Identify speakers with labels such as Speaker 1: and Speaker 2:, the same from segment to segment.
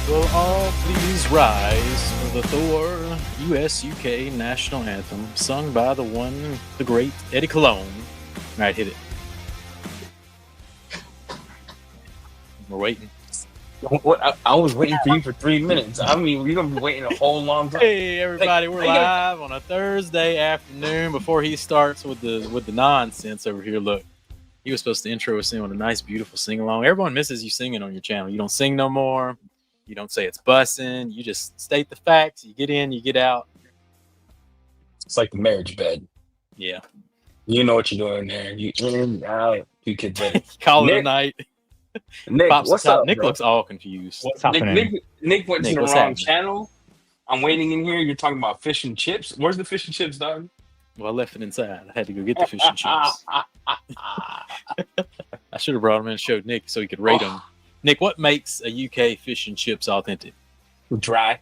Speaker 1: Will all please rise for the Thor US-UK national anthem, sung by the one, the great Eddie Cologne. All right, hit it. We're waiting.
Speaker 2: What? I was waiting for you for 3 minutes. I mean, we're gonna be waiting a whole long time.
Speaker 1: Hey, everybody, we're live on a Thursday afternoon before he starts with the nonsense over here. Look, he was supposed to intro us in with a nice, beautiful sing-along. Everyone misses you singing on your channel. You don't sing no more. You don't say it's bussing. You just state the facts. You get in, you get out.
Speaker 2: It's like the marriage bed.
Speaker 1: Yeah.
Speaker 2: You know what you're doing there. You in, out, you kids ready.
Speaker 1: Call it a night.
Speaker 2: Nick, what's up?
Speaker 1: Nick
Speaker 2: bro?
Speaker 1: looks all confused.
Speaker 3: What's happening?
Speaker 2: Nick went to the wrong
Speaker 1: happening?
Speaker 2: channel. I'm waiting in here. You're talking about fish and chips. Where's the fish and chips, dog?
Speaker 1: Well, I left it inside. I had to go get the fish and chips. I should have brought them in and showed Nick so he could rate them. Nick, what makes a UK fish and chips authentic?
Speaker 2: Dry.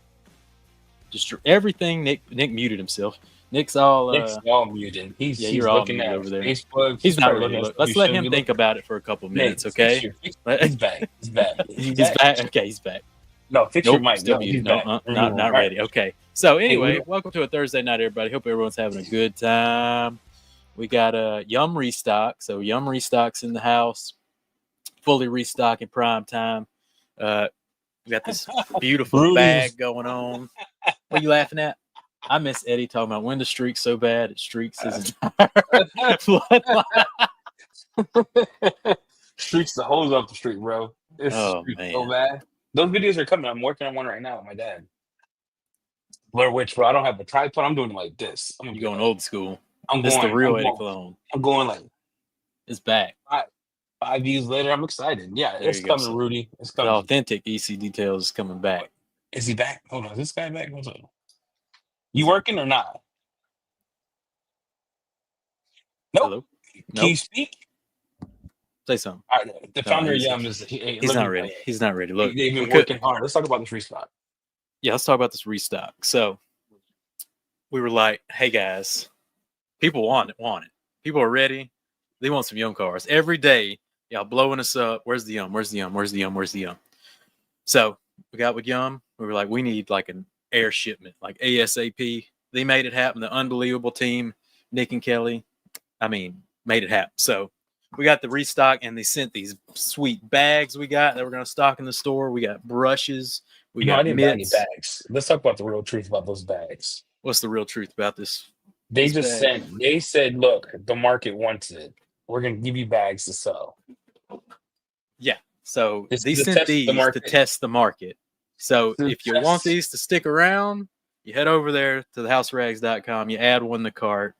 Speaker 1: Just everything. Nick muted himself. Nick's all
Speaker 2: muted. He's
Speaker 1: looking
Speaker 2: at
Speaker 1: over there.
Speaker 2: Facebook.
Speaker 1: He's not ready to look. Let's let him think about it for a couple minutes, okay?
Speaker 2: He's back. He's back.
Speaker 1: He's back. Okay, he's back.
Speaker 2: No, fix your mic.
Speaker 1: Still muted. Not ready. Okay. So anyway, welcome to a Thursday night, everybody. Hope everyone's having a good time. We got a Yum Restock. So Yum Restock's in the house. Fully restocking prime time. We got this beautiful bag going on. What are you laughing at? I miss Eddie talking about when the streak's so bad it streaks his entire bloodline.
Speaker 2: Streaks the hose off the street, bro. It's so bad. Those videos are coming. I'm working on one right now with my dad. Blair Witch, bro. I don't have a tripod. I'm doing it like this.
Speaker 1: I'm going old school.
Speaker 2: This
Speaker 1: is the real Eddie Cologne.
Speaker 2: I'm going like
Speaker 1: it's back.
Speaker 2: 5 views later, I'm excited. Yeah, it's coming, Rudy. It's coming.
Speaker 1: The authentic EC Details is coming back.
Speaker 2: Is he back? Hold on. Is this guy back? What's up? You working or not? Nope.
Speaker 1: Hello?
Speaker 2: Can you speak?
Speaker 1: Say something.
Speaker 2: All right, the founder of Yum is
Speaker 1: he's not ready. He's not ready. Look,
Speaker 2: they've been working hard. Let's talk about this restock.
Speaker 1: Yeah, let's talk about this restock. So we were like, hey guys, people want it. People are ready. They want some YumCars. Every day, y'all blowing us up. Where's the Yum? Where's the Yum? Where's the Yum? Where's the Yum? So we got with Yum. We were like, we need like an air shipment, like ASAP. They made it happen. The unbelievable team, Nick and Kelly, made it happen. So we got the restock, and they sent these sweet bags we got that we're going to stock in the store. We got brushes. We got mitts.
Speaker 2: Bags. Let's talk about the real truth about those bags.
Speaker 1: What's the real truth about this?
Speaker 2: They said, look, the market wants it. We're going to give you bags to sell.
Speaker 1: Yeah. So they sent these to test the market. So if you want these to stick around, you head over there to thehouserags.com, you add one to the cart,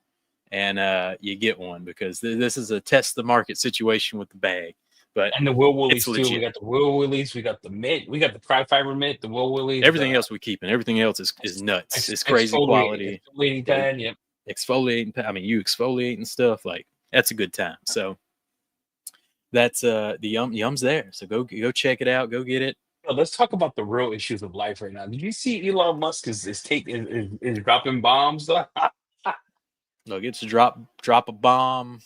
Speaker 1: and you get one, because this is a test the market situation with the bag.
Speaker 2: And the Will Willies too. We got the Will Willies, we got the mitt, we got the Cry Fiber mitt, the Will Willies.
Speaker 1: Everything else we keep, and everything else is nuts. It's crazy quality.
Speaker 2: Exfoliating pad, yep.
Speaker 1: Exfoliating. You exfoliate and stuff, like that's a good time. So that's the Yum's there. So go check it out. Go get it.
Speaker 2: Let's talk about the real issues of life right now. Did you see Elon Musk is dropping bombs?
Speaker 1: Look, it's a drop a bomb.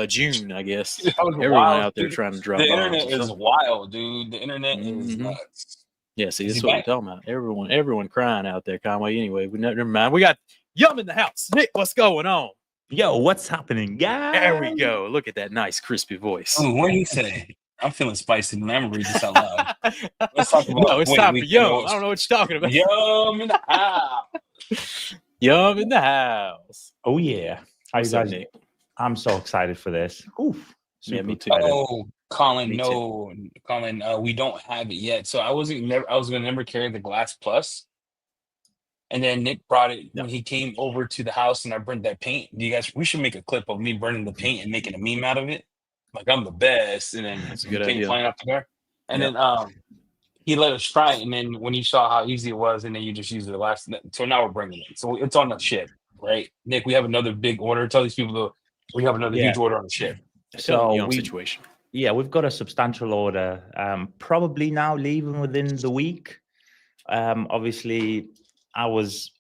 Speaker 1: June, I guess. Everyone out there trying to drop bombs.
Speaker 2: The internet is wild, dude. The internet is nuts.
Speaker 1: Yeah, see, this is what we're talking about. Everyone crying out there, Conway. Anyway, never mind. We got Yum in the house. Nick, what's going on?
Speaker 3: Yo, what's happening, guys?
Speaker 1: There we go. Look at that nice, crispy voice.
Speaker 2: Oh, what do you say? I'm feeling spicy, and I'm gonna read this out loud. Let's talk about.
Speaker 1: No, it's time for Yum. I don't know what you're talking about.
Speaker 2: Yum in the house.
Speaker 1: Yum in the house.
Speaker 3: Oh yeah. How you guys?
Speaker 1: Nick?
Speaker 3: I'm so excited for this. Oof.
Speaker 1: Yeah, me too.
Speaker 2: Oh, Colin, no, Colin, we don't have it yet. So I was gonna never carry the Glass Plus, and then Nick brought it when he came over to the house, and I burned that paint. We should make a clip of me burning the paint and making a meme out of it. Like I'm the best, and then
Speaker 1: that's a good idea.
Speaker 2: Flying up there, and then he let us try it, and then when he saw how easy it was, and then you just use the last. So now we're bringing it. So it's on the ship, right? Nick, we have another big order. Tell these people we have another huge order on the ship.
Speaker 1: So situation.
Speaker 3: Yeah, we've got a substantial order. Probably now leaving within the week. Obviously, I was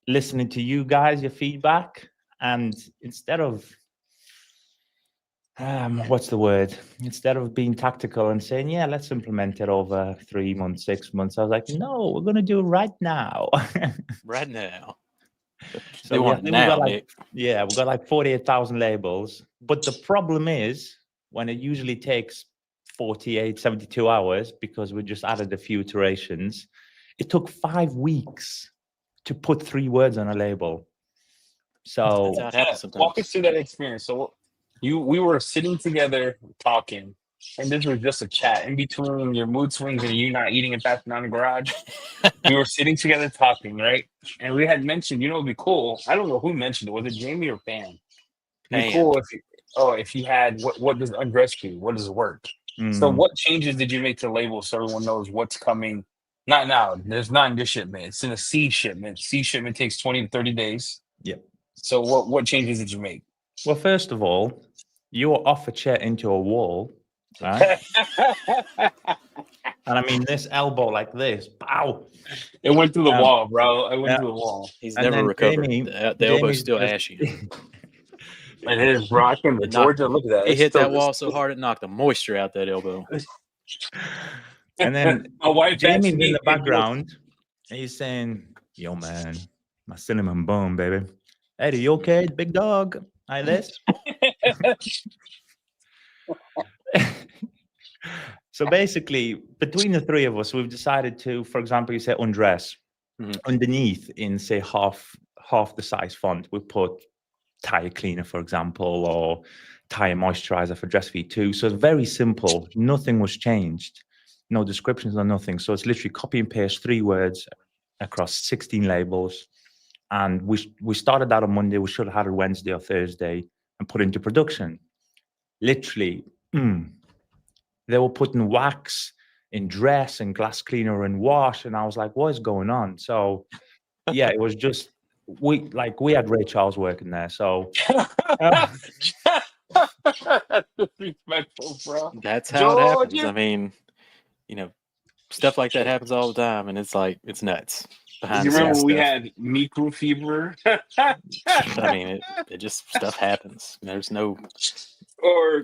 Speaker 3: listening to you guys, your feedback, and instead of what's the word? Instead of being tactical and saying, yeah, let's implement it over 3 months, 6 months, I was like, no, we're going to do it right now.
Speaker 1: Right now.
Speaker 3: So
Speaker 1: want it now, Nick.
Speaker 3: Yeah, we've got like 48,000 labels. But the problem is when it usually takes 48, 72 hours, because we just added a few iterations, it took 5 weeks to put 3 words on a label. So
Speaker 1: That's how it happens sometimes.
Speaker 2: Walk us through that experience. So we were sitting together talking, and this was just a chat in between your mood swings and you not eating and passing out in the garage. We were sitting together talking, right? And we had mentioned, it'd be cool. I don't know who mentioned it. Was it Jamie or Pam? It'd be cool if you had what does unrescue? What does it work? So what changes did you make to the label so everyone knows what's coming? Not now. There's not in this shipment. It's in a C shipment. C shipment takes 20 to 30 days.
Speaker 3: Yep.
Speaker 2: So what changes did you make?
Speaker 3: Well, first of all, you were off a chair into a wall, right? And I mean, this elbow like this, pow!
Speaker 2: It went through the wall, bro. It went through the wall.
Speaker 1: He's never recovered. The elbow's still
Speaker 3: just,
Speaker 1: ashy.
Speaker 2: It is, bro. I came to Georgia. Look at that.
Speaker 1: He hit that wall so hard it knocked the moisture out that elbow.
Speaker 3: And then Jamie's in the background, and he's saying, "Yo, man, my cinnamon bun, baby. Eddie, you okay, big dog? Like this." So basically, between the three of us, we've decided to, for example, you say undress. Underneath, in say half the size font, we put tire cleaner, for example, or tire moisturizer for Dress Feed 2. So it's very simple. Nothing was changed. No descriptions or nothing. So it's literally copy and paste 3 words across 16 labels. And we started that on Monday. We should have had it Wednesday or Thursday and put into production. Literally, they were putting wax in dress and glass cleaner and wash. And I was like, what is going on? So yeah, it was just, we had Ray Charles working there. So
Speaker 2: that's disrespectful, bro.
Speaker 1: That's how it happens. I mean, stuff like that happens all the time, and it's like, it's nuts.
Speaker 2: You remember when we had micro fever?
Speaker 1: I mean, it just, stuff happens. There's no,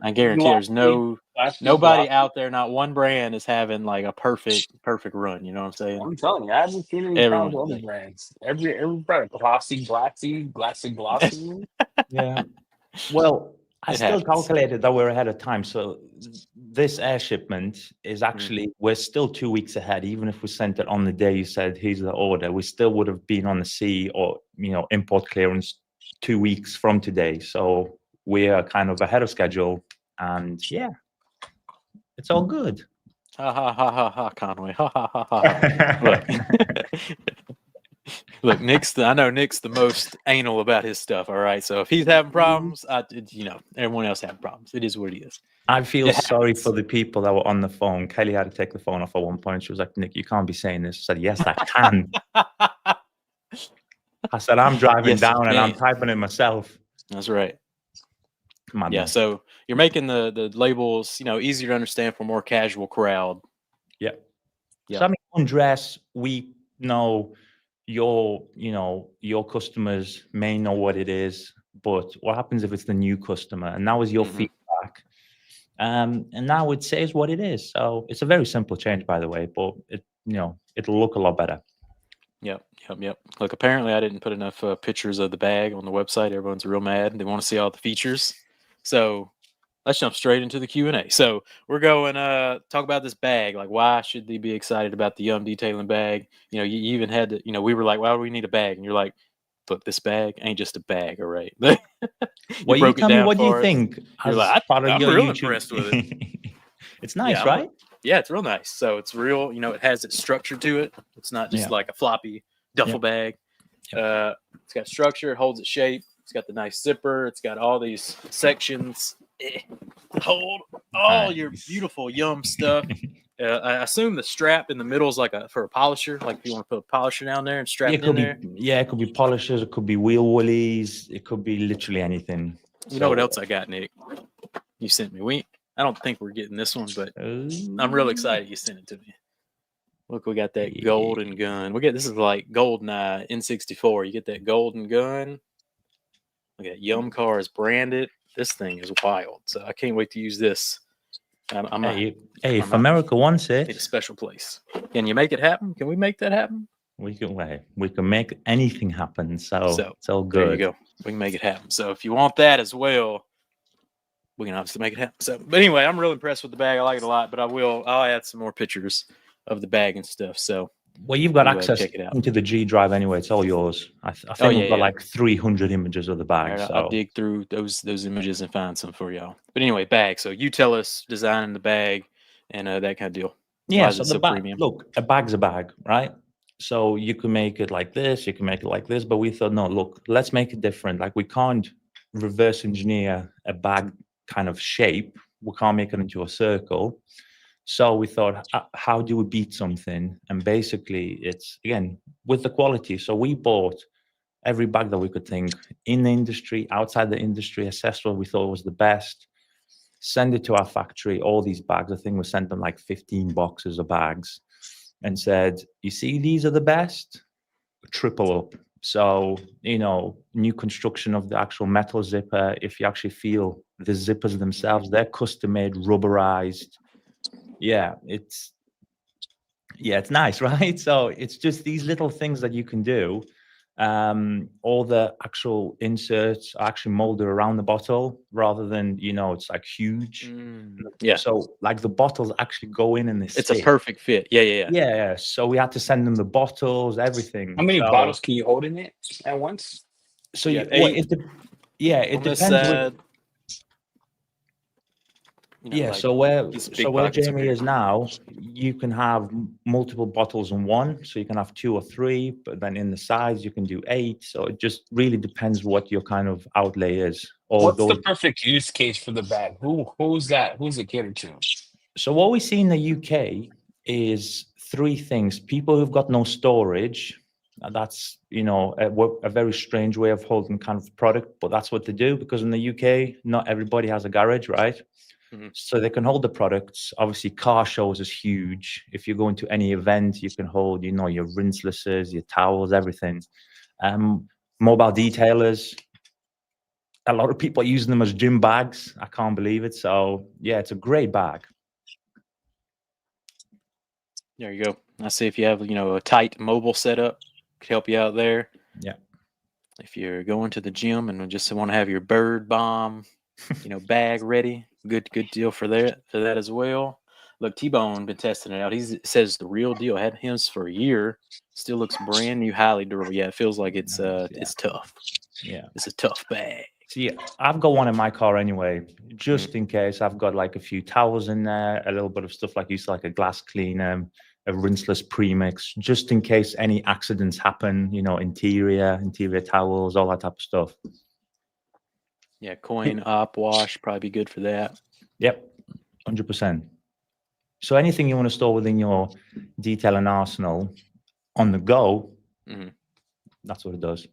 Speaker 1: I guarantee there's nobody out there, not one brand is having like a perfect run. You know what I'm saying?
Speaker 2: I'm telling you, I haven't seen any problems with other brands. Every brand, glossy.
Speaker 3: Yeah. Well, I still calculated that we're ahead of time. So this air shipment is actually, we're still 2 weeks ahead. Even if we sent it on the day you said, here's the order, we still would have been on the sea or, import clearance 2 weeks from today. So we are kind of ahead of schedule, and yeah, it's all good.
Speaker 1: Ha ha ha ha ha, Conway. Ha ha ha ha. Look, I know Nick's the most anal about his stuff. All right, so if he's having problems, everyone else having problems. It is what it is.
Speaker 3: I feel sorry for the people that were on the phone. Kelly had to take the phone off at one point. She was like, "Nick, you can't be saying this." I said, "Yes, I can." I said, "I'm driving down and I'm typing it myself."
Speaker 1: That's right. Come on. Yeah. So you're making the labels, easier to understand for a more casual crowd.
Speaker 3: Yeah. So I mean, undress, we know your customers may know what it is, but what happens if it's the new customer? And that was your feedback. And now it says what it is. So it's a very simple change, by the way, but it'll look a lot better.
Speaker 1: Yep. Look, apparently I didn't put enough pictures of the bag on the website. Everyone's real mad. They want to see all the features. So let's jump straight into the Q&A. So we're going talk about this bag. Like, why should they be excited about the Yum detailing bag? You even had to, we were like, why do we need a bag? And you're like, look, this bag ain't just a bag, all right?
Speaker 3: Well, you tell me, what do you think?
Speaker 1: You're like, I'm real impressed with it.
Speaker 3: It's nice, right?
Speaker 1: Yeah, it's real nice. So it's real, it has its structure to it. It's not just like a floppy duffel bag. It's got structure, it holds its shape. It's got the nice zipper. It's got all these sections. Hold all your beautiful Yum stuff. I assume the strap in the middle is like for a polisher. Like if you want to put a polisher down there and strap it in there.
Speaker 3: Yeah, it could be polishers. It could be wheel woolies. It could be literally anything.
Speaker 1: You know what else I got, Nick? You sent me. I don't think we're getting this one, but I'm real excited you sent it to me. Look, we got that golden gun. This is like GoldenEye N64. You get that golden gun. Look at YumCars branded. this thing is wild. So I can't wait to use this.
Speaker 3: If America wants
Speaker 1: need a
Speaker 3: it,
Speaker 1: special place. Can you make it happen? Can we make that happen?
Speaker 3: we can make anything happen. So it's all good.
Speaker 1: There you go. We can make it happen. So if you want that as well, we can obviously make it happen. So, but anyway, I'm real impressed with the bag. I like it a lot. But I'll add some more pictures of the bag and stuff. So.
Speaker 3: Well, you've got access into the G drive anyway. It's all yours. I think we've got like 300 images of the bag.
Speaker 1: Right,
Speaker 3: so
Speaker 1: I'll dig through those images and find some for y'all. But anyway, bag. So you tell us designing the bag and that kind of deal.
Speaker 3: Yeah. So the bag. Look, a bag's a bag, right? So you can make it like this. You can make it like this. But we thought, no, look, let's make it different. Like we can't reverse engineer a bag kind of shape. We can't make it into a circle. So we thought, how do we beat something? And basically, it's, again, with the quality. So we bought every bag that we could think in the industry, outside the industry, assessed what we thought was the best, send it to our factory, all these bags. I think we sent them like 15 boxes of bags and said, you see, these are the best, triple up. So, new construction of the actual metal zipper. If you actually feel the zippers themselves, they're custom made, rubberized. Yeah, it's nice, right? So it's just these little things that you can do. All the actual inserts are actually molded around the bottle rather than, it's like huge.
Speaker 1: Yeah.
Speaker 3: So like the bottles actually go in this.
Speaker 1: It's a perfect fit. Yeah.
Speaker 3: Yeah. So we had to send them the bottles, everything.
Speaker 2: How many bottles can you hold in it at once?
Speaker 3: So it depends. So where Jamie is now, you can have multiple bottles in one. So you can have 2 or 3, but then in the sides you can do 8. So it just really depends what your kind of outlay is.
Speaker 2: What's the perfect use case for the bag? Who's it catered to?
Speaker 3: So what we see in the UK is 3 things. People who've got no storage. That's a very strange way of holding kind of product, but that's what they do, because in the UK, not everybody has a garage, right? So they can hold the products. Obviously, car shows is huge. If you go into any event, you can hold, your rinselesses, your towels, everything. Mobile detailers. A lot of people are using them as gym bags. I can't believe it. So yeah, it's a great bag.
Speaker 1: There you go. I see if you have, a tight mobile setup, could help you out there.
Speaker 3: Yeah.
Speaker 1: If you're going to the gym and just want to have your bird bomb, bag ready. Good deal for that as well. Look, T-Bone been testing it out. He says the real deal. Had him for a year. Still looks brand new, highly durable. Yeah, it feels like it's tough.
Speaker 3: Yeah,
Speaker 1: it's a tough bag.
Speaker 3: See, I've got one in my car anyway, just in case. I've got like a few towels in there, a little bit of stuff like like a glass cleaner, a rinseless premix, just in case any accidents happen. Interior towels, all that type of stuff.
Speaker 1: Yeah, coin op wash, probably be good for that.
Speaker 3: Yep, 100%. So anything you want to store within your detailing arsenal on the go, that's what it does.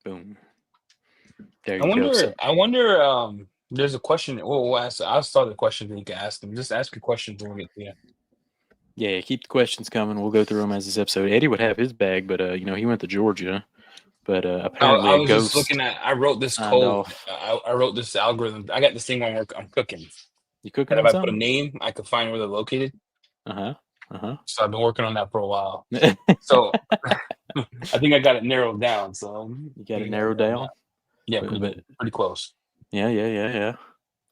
Speaker 1: Boom. There you go.
Speaker 2: I wonder. There's a question. I'll start the question, then you can ask them. Just ask your questions when we get there.
Speaker 1: Yeah, keep the questions coming. We'll go through them as this episode. Eddie would have his bag, but he went to Georgia. But apparently,
Speaker 2: I was just looking at. I wrote this code. I wrote this algorithm. I got this thing when I'm cooking.
Speaker 1: You cooking?
Speaker 2: And if I put a name, I could find where they're located. So I've been working on that for a while. So I think I got it narrowed down. So
Speaker 1: you got it narrowed down.
Speaker 2: Yeah, pretty close.
Speaker 1: Yeah.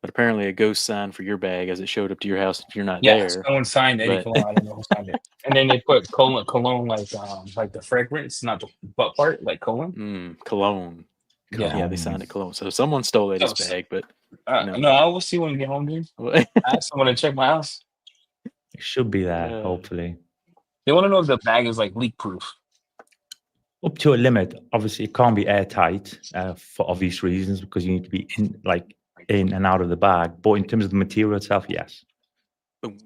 Speaker 1: But apparently, a ghost sign for your bag as it showed up to your house if you're not
Speaker 2: there.
Speaker 1: Yeah,
Speaker 2: someone signed Eddie Cologne. I don't know who signed it. And then they put cologne like the fragrance, not the butt part, like cologne.
Speaker 1: Cologne. Yeah, they signed it cologne. So someone stole Eddie's bag, but
Speaker 2: no, I will see when we get home, dude. I asked someone to check my house.
Speaker 3: It should be there, hopefully.
Speaker 2: They want to know if the bag is like leak proof.
Speaker 3: Up to a limit. Obviously, it can't be airtight for obvious reasons, because you need to be in and out of the bag. But in terms of the material itself, yes.
Speaker 1: Boom.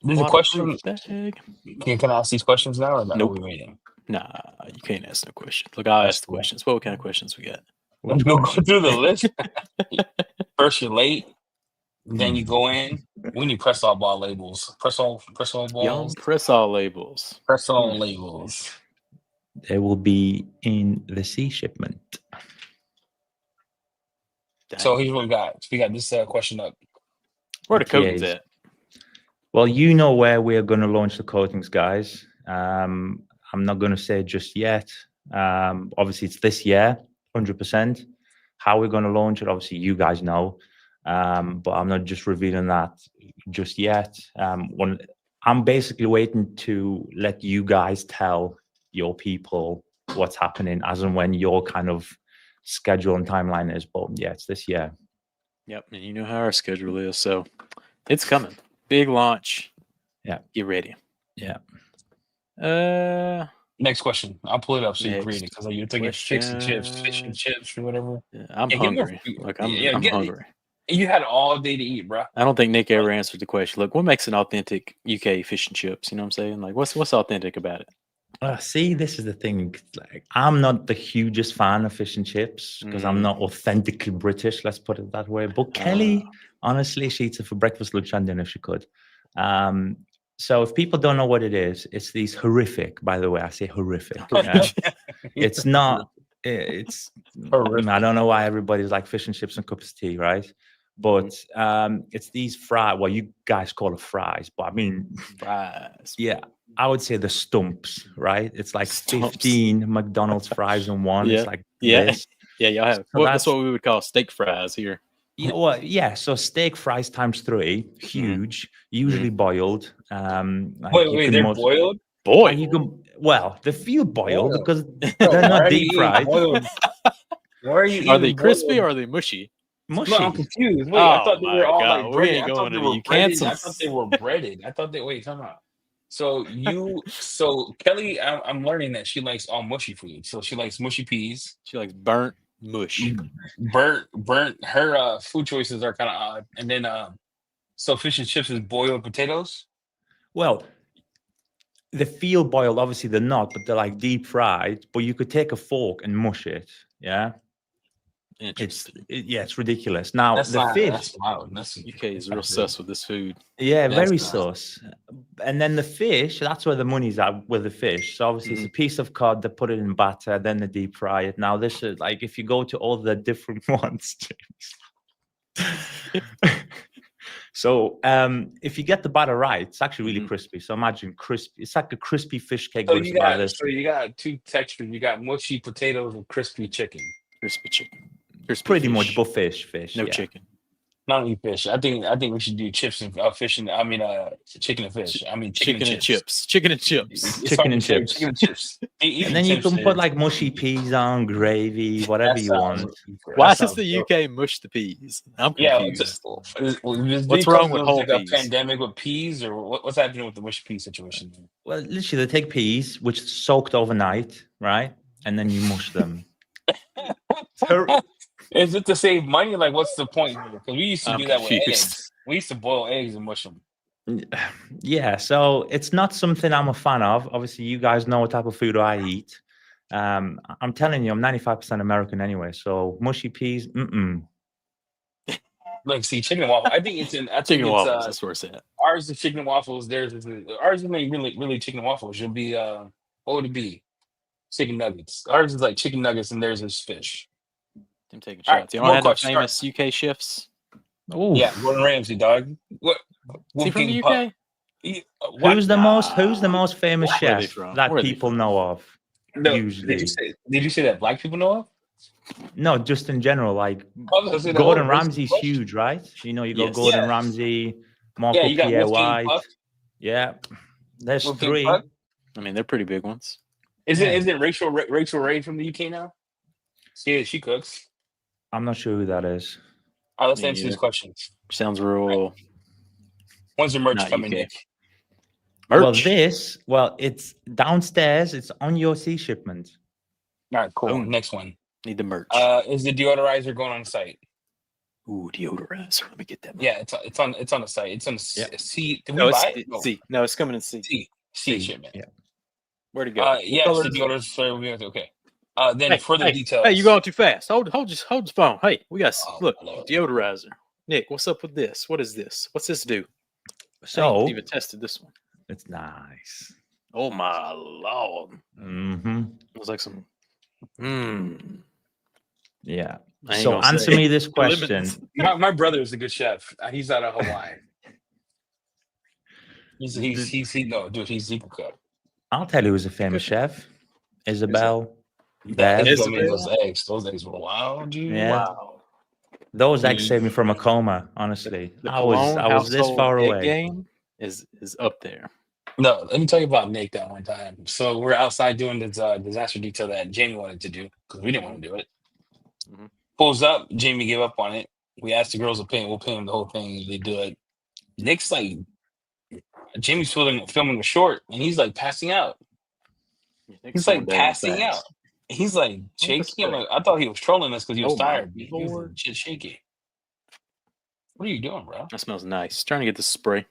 Speaker 2: There's a question. Can I ask these questions now, or
Speaker 1: nope.
Speaker 2: Are we waiting?
Speaker 1: Nah, you can't ask no questions. Look, I'll ask the questions. What kind of questions we got?
Speaker 2: Let's go through the list. First, you're late. Then you go in. We need press all ball labels. Press all balls.
Speaker 1: Press all labels.
Speaker 2: Press all labels.
Speaker 3: They will be in the sea shipment.
Speaker 2: So here's what we got. We got this question up.
Speaker 1: Where the coatings
Speaker 3: Yes.
Speaker 1: at?
Speaker 3: Well, you know where we are going to launch the coatings, guys. I'm not going to say just yet. Obviously, it's this year, 100%. How we're going to launch it, obviously, you guys know. But I'm not just revealing that just yet. I'm basically waiting to let you guys tell your people what's happening as and when your kind of schedule and timeline is. But yeah, it's this year.
Speaker 1: Yep, and you know how our schedule is, so it's coming. Big launch.
Speaker 3: Yeah.
Speaker 1: Get ready.
Speaker 3: Yeah.
Speaker 2: Next question. I'll pull it up so you can read it
Speaker 1: Next
Speaker 2: because you're thinking fish and chips or whatever.
Speaker 1: I'm
Speaker 2: Yeah, get more
Speaker 1: hungry.
Speaker 2: food.
Speaker 1: Like
Speaker 2: Yeah,
Speaker 1: I'm
Speaker 2: get-
Speaker 1: hungry.
Speaker 2: You had all day to eat, bro.
Speaker 1: I don't think Nick ever answered the question. Look, what makes an authentic UK fish and chips? You know what I'm saying? Like, what's authentic about it?
Speaker 3: See, this is the thing. Like, I'm not the hugest fan of fish and chips because I'm not authentically British. Let's put it that way. But Kelly, honestly, she eats it for breakfast, lunch, and dinner if she could. So if people don't know what it is, it's these horrific. By the way, I say horrific. It's not. It's. I don't know why everybody's like fish and chips and cups of tea, right? But it's these fries. Well, you guys call it fries, but I mean
Speaker 1: fries.
Speaker 3: Yeah, I would say the stumps, right? It's like 15 McDonald's fries in one.
Speaker 1: Yeah.
Speaker 3: It's like
Speaker 1: Yeah.
Speaker 3: this.
Speaker 1: Yeah, y'all have.
Speaker 3: So
Speaker 1: That's what we would call steak fries here.
Speaker 3: Yeah, well, yeah. So steak fries times 3, huge, usually boiled. Like
Speaker 2: wait, they're boiled?
Speaker 3: Boiled. You can, well, they feel boiled because they're not deep fried.
Speaker 2: Why are you eating
Speaker 1: Are they crispy
Speaker 2: boiled?
Speaker 1: or are they mushy?
Speaker 3: Mushy.
Speaker 2: No, I'm confused. Wait, I thought they were all like
Speaker 1: we
Speaker 2: breaded.
Speaker 1: ain't
Speaker 2: I thought
Speaker 1: going
Speaker 2: they
Speaker 1: to
Speaker 2: were
Speaker 1: you
Speaker 2: breaded.
Speaker 1: cancel.
Speaker 2: I thought they were breaded. I thought they wait, come on. So Kelly, I'm learning that she likes all mushy food. So she likes mushy peas.
Speaker 1: She likes burnt mush.
Speaker 2: Burnt. Her food choices are kind of odd. And then so fish and chips is boiled potatoes.
Speaker 3: Well, they feel boiled. Obviously, they're not, but they're like deep fried. But you could take a fork and mush it. Yeah. It's ridiculous. Now
Speaker 2: That's
Speaker 3: the
Speaker 2: not,
Speaker 3: fish.
Speaker 2: That's wild.
Speaker 1: UK is real sus with this food.
Speaker 3: Yeah, very sus. And then the fish, that's where the money's at with the fish. So obviously it's a piece of cod, they put it in batter, then they deep fry it. Now this is like if you go to all the different ones, so if you get the batter right, it's actually really crispy. So imagine crispy. It's like a crispy fish cake.
Speaker 2: So you got two textures. You got mushy potatoes and crispy chicken.
Speaker 1: Crispy chicken. Crispy
Speaker 3: pretty
Speaker 1: fish.
Speaker 3: much, but fish.
Speaker 1: No chicken.
Speaker 2: Not only fish. I think we should do chips and fish and chicken and fish. I mean chicken and chips.
Speaker 1: Chicken and chips.
Speaker 3: Chicken and chips.
Speaker 2: Chicken and chips.
Speaker 3: And then you can put like mushy peas on, gravy, whatever you want.
Speaker 1: Why does the UK mush the peas? I'm confused.
Speaker 2: What's
Speaker 1: wrong with whole
Speaker 2: like
Speaker 1: peas?
Speaker 2: A pandemic with peas, or what's happening with the mushy pea situation?
Speaker 3: Well, literally, they take peas, which is soaked overnight, right? And then you mush them.
Speaker 2: Is it to save money? Like, what's the point? Because we used to do that with
Speaker 1: confused.
Speaker 2: eggs. We used to boil eggs and mush them.
Speaker 3: Yeah, so it's not something I'm a fan of. Obviously, you guys know what type of food I eat. I'm telling you, I'm 95% American anyway. So mushy peas,
Speaker 2: Like, see, chicken and waffle. I think it's in. I think
Speaker 1: Chicken
Speaker 2: it's,
Speaker 1: waffles. That's where it's at.
Speaker 2: Ours is chicken and waffles. Ours is really chicken and waffles. You'll be what would it be? Chicken nuggets. Ours is like chicken nuggets, and theirs is fish.
Speaker 1: I'm taking
Speaker 2: All right,
Speaker 1: shots. You want to have
Speaker 2: question.
Speaker 1: famous UK chefs?
Speaker 3: Oh,
Speaker 2: Yeah, Gordon Ramsay, dog. What?
Speaker 1: Is he from the UK?
Speaker 3: Who's the most famous chef that people know of?
Speaker 2: No,
Speaker 3: usually.
Speaker 2: Did you say that black people know of?
Speaker 3: No, just in general. Like Gordon Ramsay's huge, right? You know, you got Gordon Ramsay, Marco Pierre White. Yeah, there's
Speaker 2: Wolfgang
Speaker 3: 3.
Speaker 2: Puck?
Speaker 1: I mean, they're pretty big ones.
Speaker 2: Isn't Rachel Ray from the UK now? She cooks.
Speaker 3: I'm not sure who that is.
Speaker 2: All right, let's answer these questions.
Speaker 1: Sounds real.
Speaker 2: When's the merch
Speaker 1: Not
Speaker 2: coming,
Speaker 1: UK.
Speaker 2: Nick?
Speaker 1: Merch.
Speaker 3: It's downstairs. It's on your sea shipment.
Speaker 2: All right, cool.
Speaker 1: Oh.
Speaker 2: Next one.
Speaker 1: Need the merch.
Speaker 2: Is the deodorizer going on the site?
Speaker 1: Ooh, deodorizer. Let me get that.
Speaker 2: Yeah, it's on the site. It's on the C. Did we
Speaker 1: No,
Speaker 2: buy
Speaker 1: it's
Speaker 2: it?
Speaker 1: C. No, it's coming in C.
Speaker 2: C shipment.
Speaker 3: Yeah.
Speaker 1: Where'd it go?
Speaker 2: Yeah, it's the deodorizer. Okay. Then further details.
Speaker 1: Hey, you're going too fast. Hold the phone. Hey, we got look
Speaker 2: Lord.
Speaker 1: deodorizer. Nick, what's up with this? What is this? What's this do?
Speaker 3: So
Speaker 1: I ain't even tested this one.
Speaker 3: it's nice.
Speaker 1: Oh my lord!
Speaker 3: Mm-hmm.
Speaker 1: It was like some.
Speaker 3: Yeah.
Speaker 1: I ain't
Speaker 3: So
Speaker 1: gonna
Speaker 3: answer
Speaker 1: say.
Speaker 3: me this
Speaker 1: The
Speaker 3: question.
Speaker 1: lemons.
Speaker 2: My brother is a good chef. He's out of Hawaii. No, dude, he's super good.
Speaker 3: I'll tell you who's a famous chef. Isabel.
Speaker 2: Yeah,
Speaker 3: Bev.
Speaker 2: Isabel made
Speaker 1: Isabel?
Speaker 2: those eggs were wild, dude.
Speaker 3: Yeah.
Speaker 1: Wow.
Speaker 3: Those eggs
Speaker 2: He-
Speaker 3: saved me from a coma, honestly.
Speaker 1: The
Speaker 3: I was
Speaker 1: Cologne
Speaker 3: this
Speaker 1: household
Speaker 3: far
Speaker 1: egg
Speaker 3: away.
Speaker 1: game is up there.
Speaker 2: No, let me tell you about Nick that one time. So we're outside doing this disaster detail that Jamie wanted to do because we didn't want to do it.
Speaker 1: Mhm.
Speaker 2: Pulls up, Jamie gave up on it. We asked the girls to pay, we'll pay him the whole thing. They do it. Nick's like, Jamie's filming a short, and he's like passing out. He's like passing out. He's like shaky. I'm like, I thought he was trolling us because he was tired. He was legit shaky. What are you doing, bro?
Speaker 1: That smells nice. Trying to get this spray.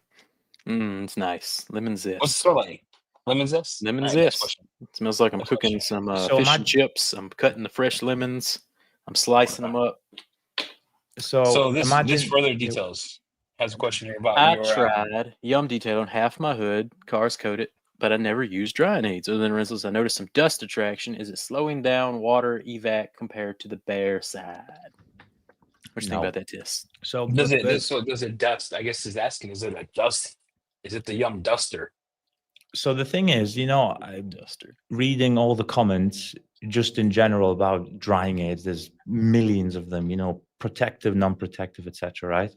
Speaker 1: It's nice. Lemon zest.
Speaker 2: What's it smell like? Lemon zest?
Speaker 1: Lemon
Speaker 2: All right, next
Speaker 1: zest.
Speaker 2: question.
Speaker 1: It smells like I'm
Speaker 2: Next
Speaker 1: cooking
Speaker 2: question.
Speaker 1: some
Speaker 3: So
Speaker 1: fish
Speaker 3: my-
Speaker 1: and chips. I'm cutting the fresh lemons. I'm slicing them up.
Speaker 2: So this
Speaker 3: imagine
Speaker 2: further details has a question here about
Speaker 1: I
Speaker 2: your
Speaker 1: tried Yum Detail on half my hood, cars coated, but I never used drying aids. Other than rentals, I noticed some dust attraction. Is it slowing down water evac compared to the bare side? What do you think
Speaker 3: No.
Speaker 1: about that test?
Speaker 3: So
Speaker 2: does it dust? I guess he's asking, is it a dust? Is it the Yum Duster?
Speaker 3: So the thing is, I'm
Speaker 1: Duster.
Speaker 3: reading all the comments just in general about drying aids. There's millions of them, protective, non-protective, etc. Right?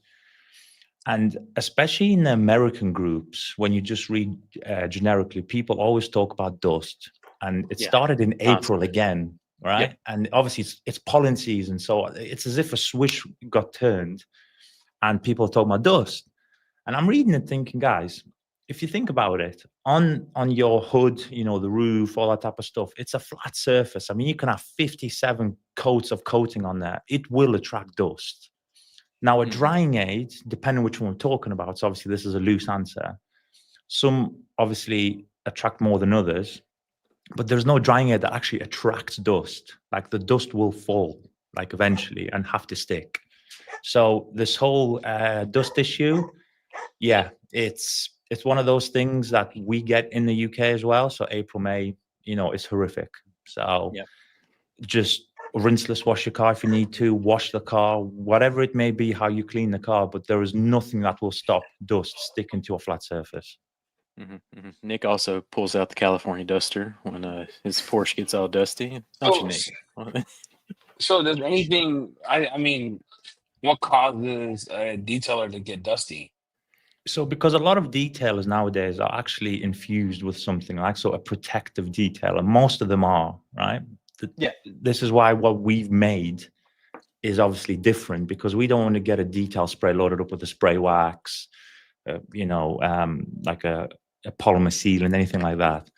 Speaker 3: And especially in the American groups, when you just read generically, people always talk about dust. And it started in April again, right?
Speaker 1: Yep.
Speaker 3: And obviously it's pollen season, so it's as if a switch got turned, and people are talking about dust. And I'm reading it thinking, guys, if you think about it, on your hood, the roof, all that type of stuff, it's a flat surface. I mean, you can have 57 coats of coating on there. It will attract dust. Now, a drying aid, depending on which one we're talking about, so obviously this is a loose answer. Some obviously attract more than others, but there's no drying aid that actually attracts dust. Like the dust will fall, like eventually, and have to stick. So this whole dust issue, it's one of those things that we get in the UK as well. So April, May, it's horrific. So just rinseless wash your car if you need to, wash the car, whatever it may be, how you clean the car, but there is nothing that will stop dust sticking to a flat surface.
Speaker 1: Nick also pulls out the California duster when his Porsche gets all dusty. Don't you, Nick?
Speaker 2: So does anything, I mean, what causes a detailer to get dusty?
Speaker 3: So because a lot of detailers nowadays are actually infused with something like a protective detailer. Most of them are, right? This is why what we've made is obviously different, because we don't want to get a detail spray loaded up with a spray wax, like a polymer seal and anything like that.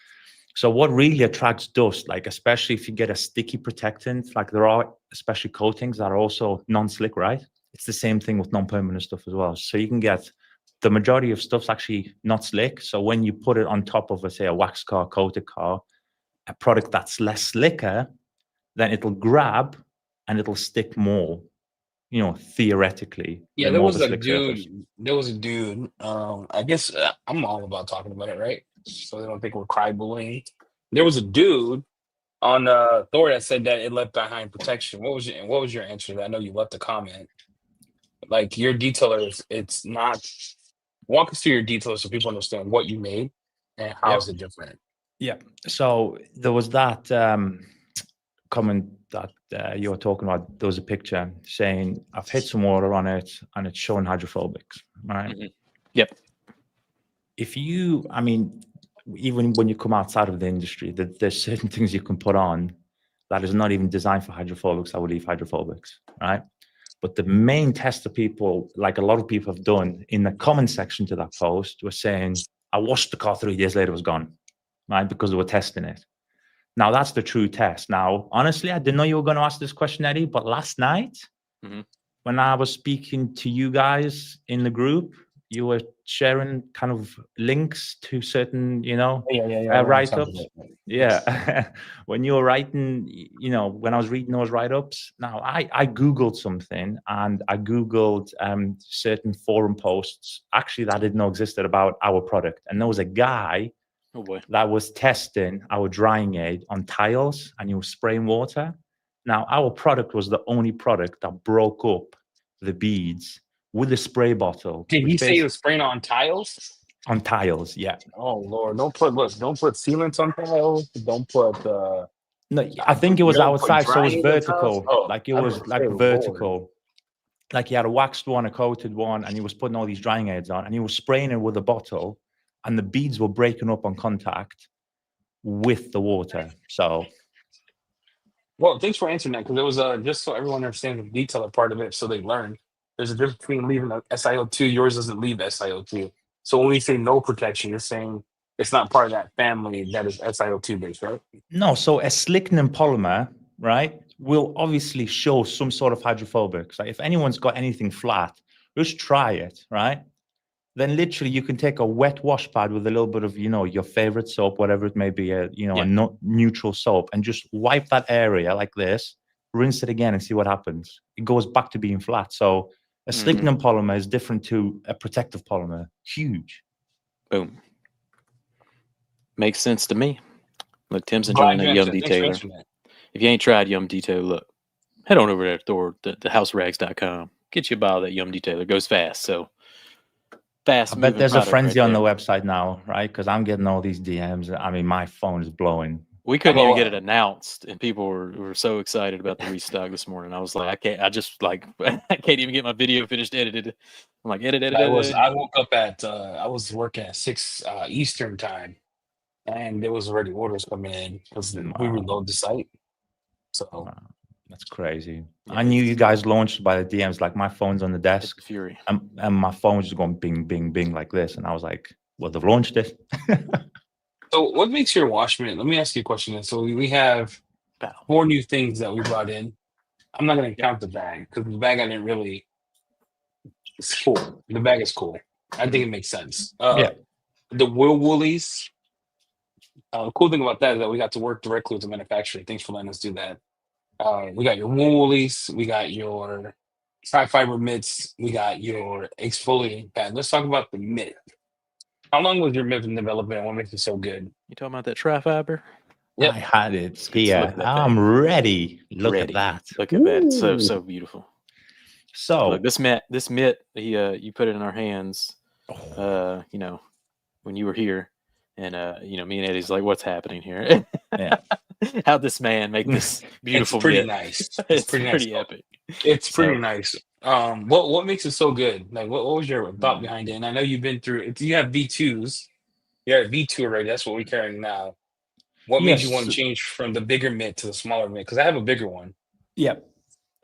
Speaker 3: So what really attracts dust, like especially if you get a sticky protectant, like there are especially coatings that are also non-slick, right? It's the same thing with non-permanent stuff as well. So you can get the majority of stuff's actually not slick. So when you put it on top of, say, a wax car, coated car, a product that's less slicker, then it'll grab and it'll stick more, theoretically.
Speaker 2: Yeah, there was a dude. I guess I'm all about talking about it, right? So they don't think we're cry bullying. There was a dude on Thor that said that it left behind protection. What was your answer to that? I know you left a comment. Like your detailer, it's not. Walk us through your detailer so people understand what you made and how is it different.
Speaker 3: Yeah. So there was that comment that you were talking about. There was a picture saying, I've hit some water on it and it's showing hydrophobics, right?
Speaker 1: Yep.
Speaker 3: Even when you come outside of the industry, there's certain things you can put on that is not even designed for hydrophobics that will leave hydrophobics, right? But the main test that people, like a lot of people have done in the comment section to that post, was saying, I washed the car 3 days later, it was gone, right? Because they were testing it. Now, that's the true test. Now, honestly, I didn't know you were going to ask this question, Eddie, but last night, when I was speaking to you guys in the group, you were sharing kind of links to certain, write-ups. Yeah. When you were writing, when I was reading those write-ups, now I Googled something, and I Googled certain forum posts, actually, that I didn't know existed about our product. And there was a guy that was testing our drying aid on tiles, and he was spraying water. Now, our product was the only product that broke up the beads with a spray bottle.
Speaker 2: Did he say he was spraying on tiles?
Speaker 3: On tiles, yeah.
Speaker 2: Oh Lord! Don't put sealants on tiles. Don't put.
Speaker 3: No, I think it was
Speaker 2: don't put
Speaker 3: outside, so it was
Speaker 2: drying on tiles?
Speaker 3: vertical.
Speaker 2: Oh,
Speaker 3: Like it
Speaker 2: I
Speaker 3: was
Speaker 2: would
Speaker 3: like
Speaker 2: say, Lord.
Speaker 3: vertical. Like he had a waxed one, a coated one, and he was putting all these drying aids on, and he was spraying it with a bottle, and the beads were breaking up on contact with the water. So,
Speaker 2: Well, thanks for answering that, because it was just so everyone understands the detailer part of it, so they learn. There's a difference between leaving a SiO2. Yours doesn't leave SiO2. So when we say no protection, you're saying it's not part of that family that is SiO2 based, right?
Speaker 3: no, so a slickening polymer, right, will obviously show some sort of hydrophobic. So if anyone's got anything flat, just try it, right? Then literally you can take a wet wash pad with a little bit of, your favorite soap, whatever it may be, a neutral soap, and just wipe that area like this, rinse it again and see what happens. It goes back to being flat. So a slickening polymer is different to a protective polymer. Huge.
Speaker 1: Boom. Makes sense to me. Look, Tim's enjoying that Yum Detailer. If you ain't tried Yum Detailer, look, head on over there to houserags.com. Get you a bottle of that Yum Detailer. Goes fast. So fast.
Speaker 3: I bet there's a frenzy on the website now, right? Because I'm getting all these DMs. I mean, my phone is blowing.
Speaker 1: We couldn't even get it announced, and people were so excited about the restock this morning. I was like, I can't even get my video finished edited. I'm like, edit.
Speaker 2: I woke up at I was working at 6 Eastern time, and there was already orders coming in because we reload the site. So
Speaker 3: that's crazy. Yeah, I knew you guys launched by the DMs. Like my phone's on the desk,
Speaker 1: fury,
Speaker 3: and my phone's just going bing, bing, bing like this, and I was like, well, they've launched it.
Speaker 2: So what makes your wash mitt? Let me ask you a question. So we have 4 new things that we brought in. I'm not going to count the bag because the bag I didn't really. It's cool. The bag is cool. I think it makes sense.
Speaker 3: Yeah.
Speaker 2: The woolies. The cool thing about that is that we got to work directly with the manufacturer. Thanks for letting us do that. We got your woolies. We got your tri-fiber mitts. We got your exfoliating pad. Let's talk about the mitt. How long was your mitt in development and what makes it so good?
Speaker 1: You talking about that tri-fiber?
Speaker 3: Yep. I had it here. I'm ready. Look at that.
Speaker 1: Look at that. It's so beautiful.
Speaker 3: So
Speaker 1: look, this mitt, you put it in our hands, when you were here, and me and Eddie's like, what's happening here?
Speaker 3: Yeah.
Speaker 1: How'd this man make this beautiful?
Speaker 2: It's pretty
Speaker 1: mitt?
Speaker 2: nice.
Speaker 1: It's pretty epic.
Speaker 2: It's pretty nice. What makes it so good? Like, what was your thought behind it? And I know you've been through it. You have V2s. You're at V2 already. That's what we're carrying now. What made you want to change from the bigger mitt to the smaller mitt? Because I have a bigger one.
Speaker 3: Yep.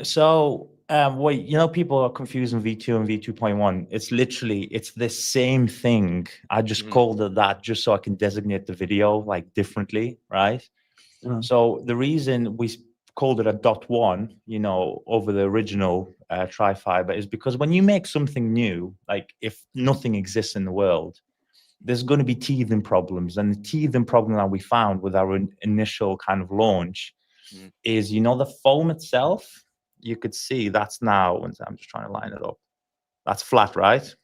Speaker 3: So, people are confusing V2 and V2.1. It's the same thing. I just called it that just so I can designate the video like differently, right? So the reason we called it a .1, over the original tri-fiber is because when you make something new, like if nothing exists in the world, there's going to be teething problems. And the teething problem that we found with our initial kind of launch is, the foam itself, you could see that's now, I'm just trying to line it up. That's flat, right?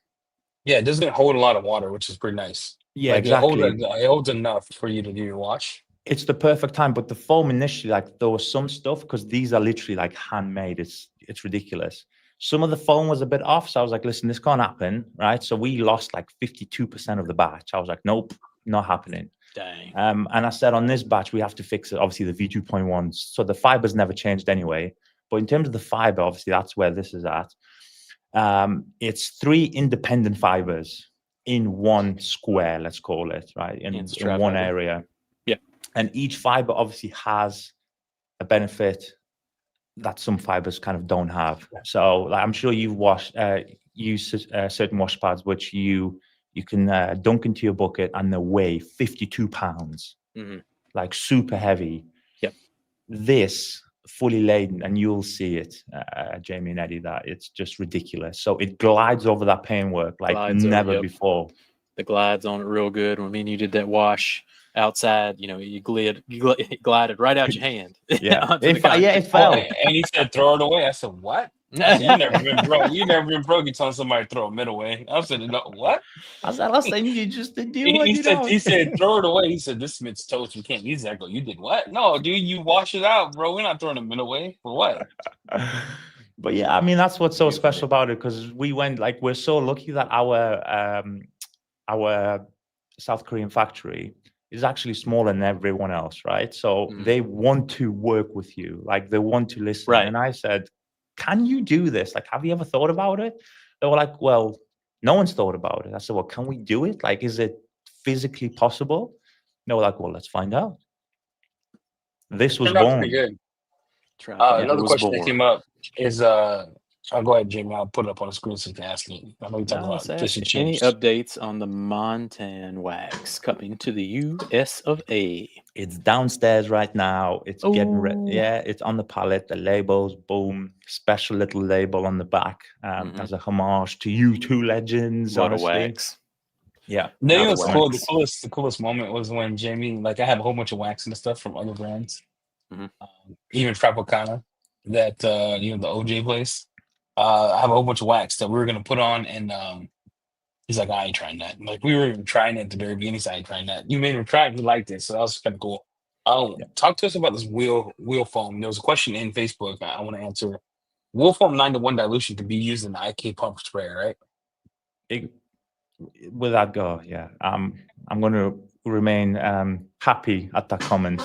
Speaker 2: Yeah, it doesn't hold a lot of water, which is pretty nice.
Speaker 3: Yeah, exactly.
Speaker 2: It holds enough for you to do your wash.
Speaker 3: It's the perfect time, but the foam initially, like there was some stuff, because these are literally like handmade. It's ridiculous. Some of the foam was a bit off, so I was like, listen, this can't happen, right? So we lost like 52% of the batch. I was like, nope, not happening.
Speaker 1: Dang.
Speaker 3: And I said on this batch, we have to fix it, obviously the V2.1s. So the fibers never changed anyway. But in terms of the fiber, obviously that's where this is at. It's 3 independent fibers in one square, let's call it, right? In one area.
Speaker 1: Yeah.
Speaker 3: And each fiber obviously has a benefit that some fibers kind of don't have. So like, I'm sure you've used certain wash pads which you can dunk into your bucket and they weigh 52 pounds, like super heavy.
Speaker 1: Yep.
Speaker 3: This fully laden, and you'll see it, Jamie and Eddie, that it's just ridiculous. So it glides over that paintwork like never before.
Speaker 1: The glides on it real good. When me and you did that wash outside, you glided right out your hand.
Speaker 3: Yeah,
Speaker 1: it
Speaker 3: fell.
Speaker 2: And he said, throw it away. I said, what? I said, you never been broke. You never been broke. You telling somebody to throw a mitt away. I said, no, what?
Speaker 3: I said, last time you just did you
Speaker 2: He,
Speaker 3: what
Speaker 2: he
Speaker 3: you
Speaker 2: said,
Speaker 3: know.
Speaker 2: he said, throw it away. He said, this mitt's toast. We can't use that. I go, you did what? No, dude, you wash it out, bro. We're not throwing a mitt away for what?
Speaker 3: But yeah, I mean that's what's so
Speaker 1: You
Speaker 3: special
Speaker 1: funny.
Speaker 3: about it, because we went like we're so lucky that our South Korean factory is actually smaller than everyone else, right? So
Speaker 1: Mhm.
Speaker 3: they want to work with you, like they want to listen.
Speaker 1: Right.
Speaker 3: And I said, can you do this? Like, have you ever thought about it? They were like, well, no one's thought about it. I said, well, can we do it? Like, is it physically possible? They were like, well, let's find out. This was
Speaker 2: Turned out pretty
Speaker 3: born.
Speaker 2: good.
Speaker 1: Traffic
Speaker 2: Another
Speaker 1: was
Speaker 2: question that
Speaker 1: born.
Speaker 2: came up is I'll go ahead, Jamie. I'll put it up on the screen so you can ask me. I know you talking
Speaker 1: No,
Speaker 2: about
Speaker 1: let's
Speaker 2: fish and
Speaker 1: ask, any
Speaker 2: chips.
Speaker 1: updates on the Montan wax coming to the US of A?
Speaker 3: It's downstairs right now. It's getting ready.
Speaker 1: Oh.
Speaker 3: Yeah, it's on the pallet. The labels, boom, special little label on the back
Speaker 1: Mhm.
Speaker 3: as a homage to you two legends.
Speaker 1: What a
Speaker 3: honestly,
Speaker 1: wax.
Speaker 3: yeah.
Speaker 2: No, you
Speaker 1: Not
Speaker 2: know
Speaker 1: a
Speaker 2: what's cool?
Speaker 1: wax.
Speaker 2: The coolest moment was when Jamie, like, I have a whole bunch of wax and stuff from other brands,
Speaker 1: Mhm.
Speaker 2: Even Tropicana, that the OJ place. I have a whole bunch of wax that we were gonna put on, and he's like, I ain't trying that. Like, we were even trying it at the very beginning. He's like, I ain't trying that. You made him try it. He liked it, so that was kind of cool.
Speaker 3: Yeah.
Speaker 2: Talk to us about this wheel foam. There was a question in Facebook I want to answer. Wheel foam 9-to-1 dilution can be used in the IK pump sprayer, right?
Speaker 3: Without go, yeah. I'm going to remain happy at that comment.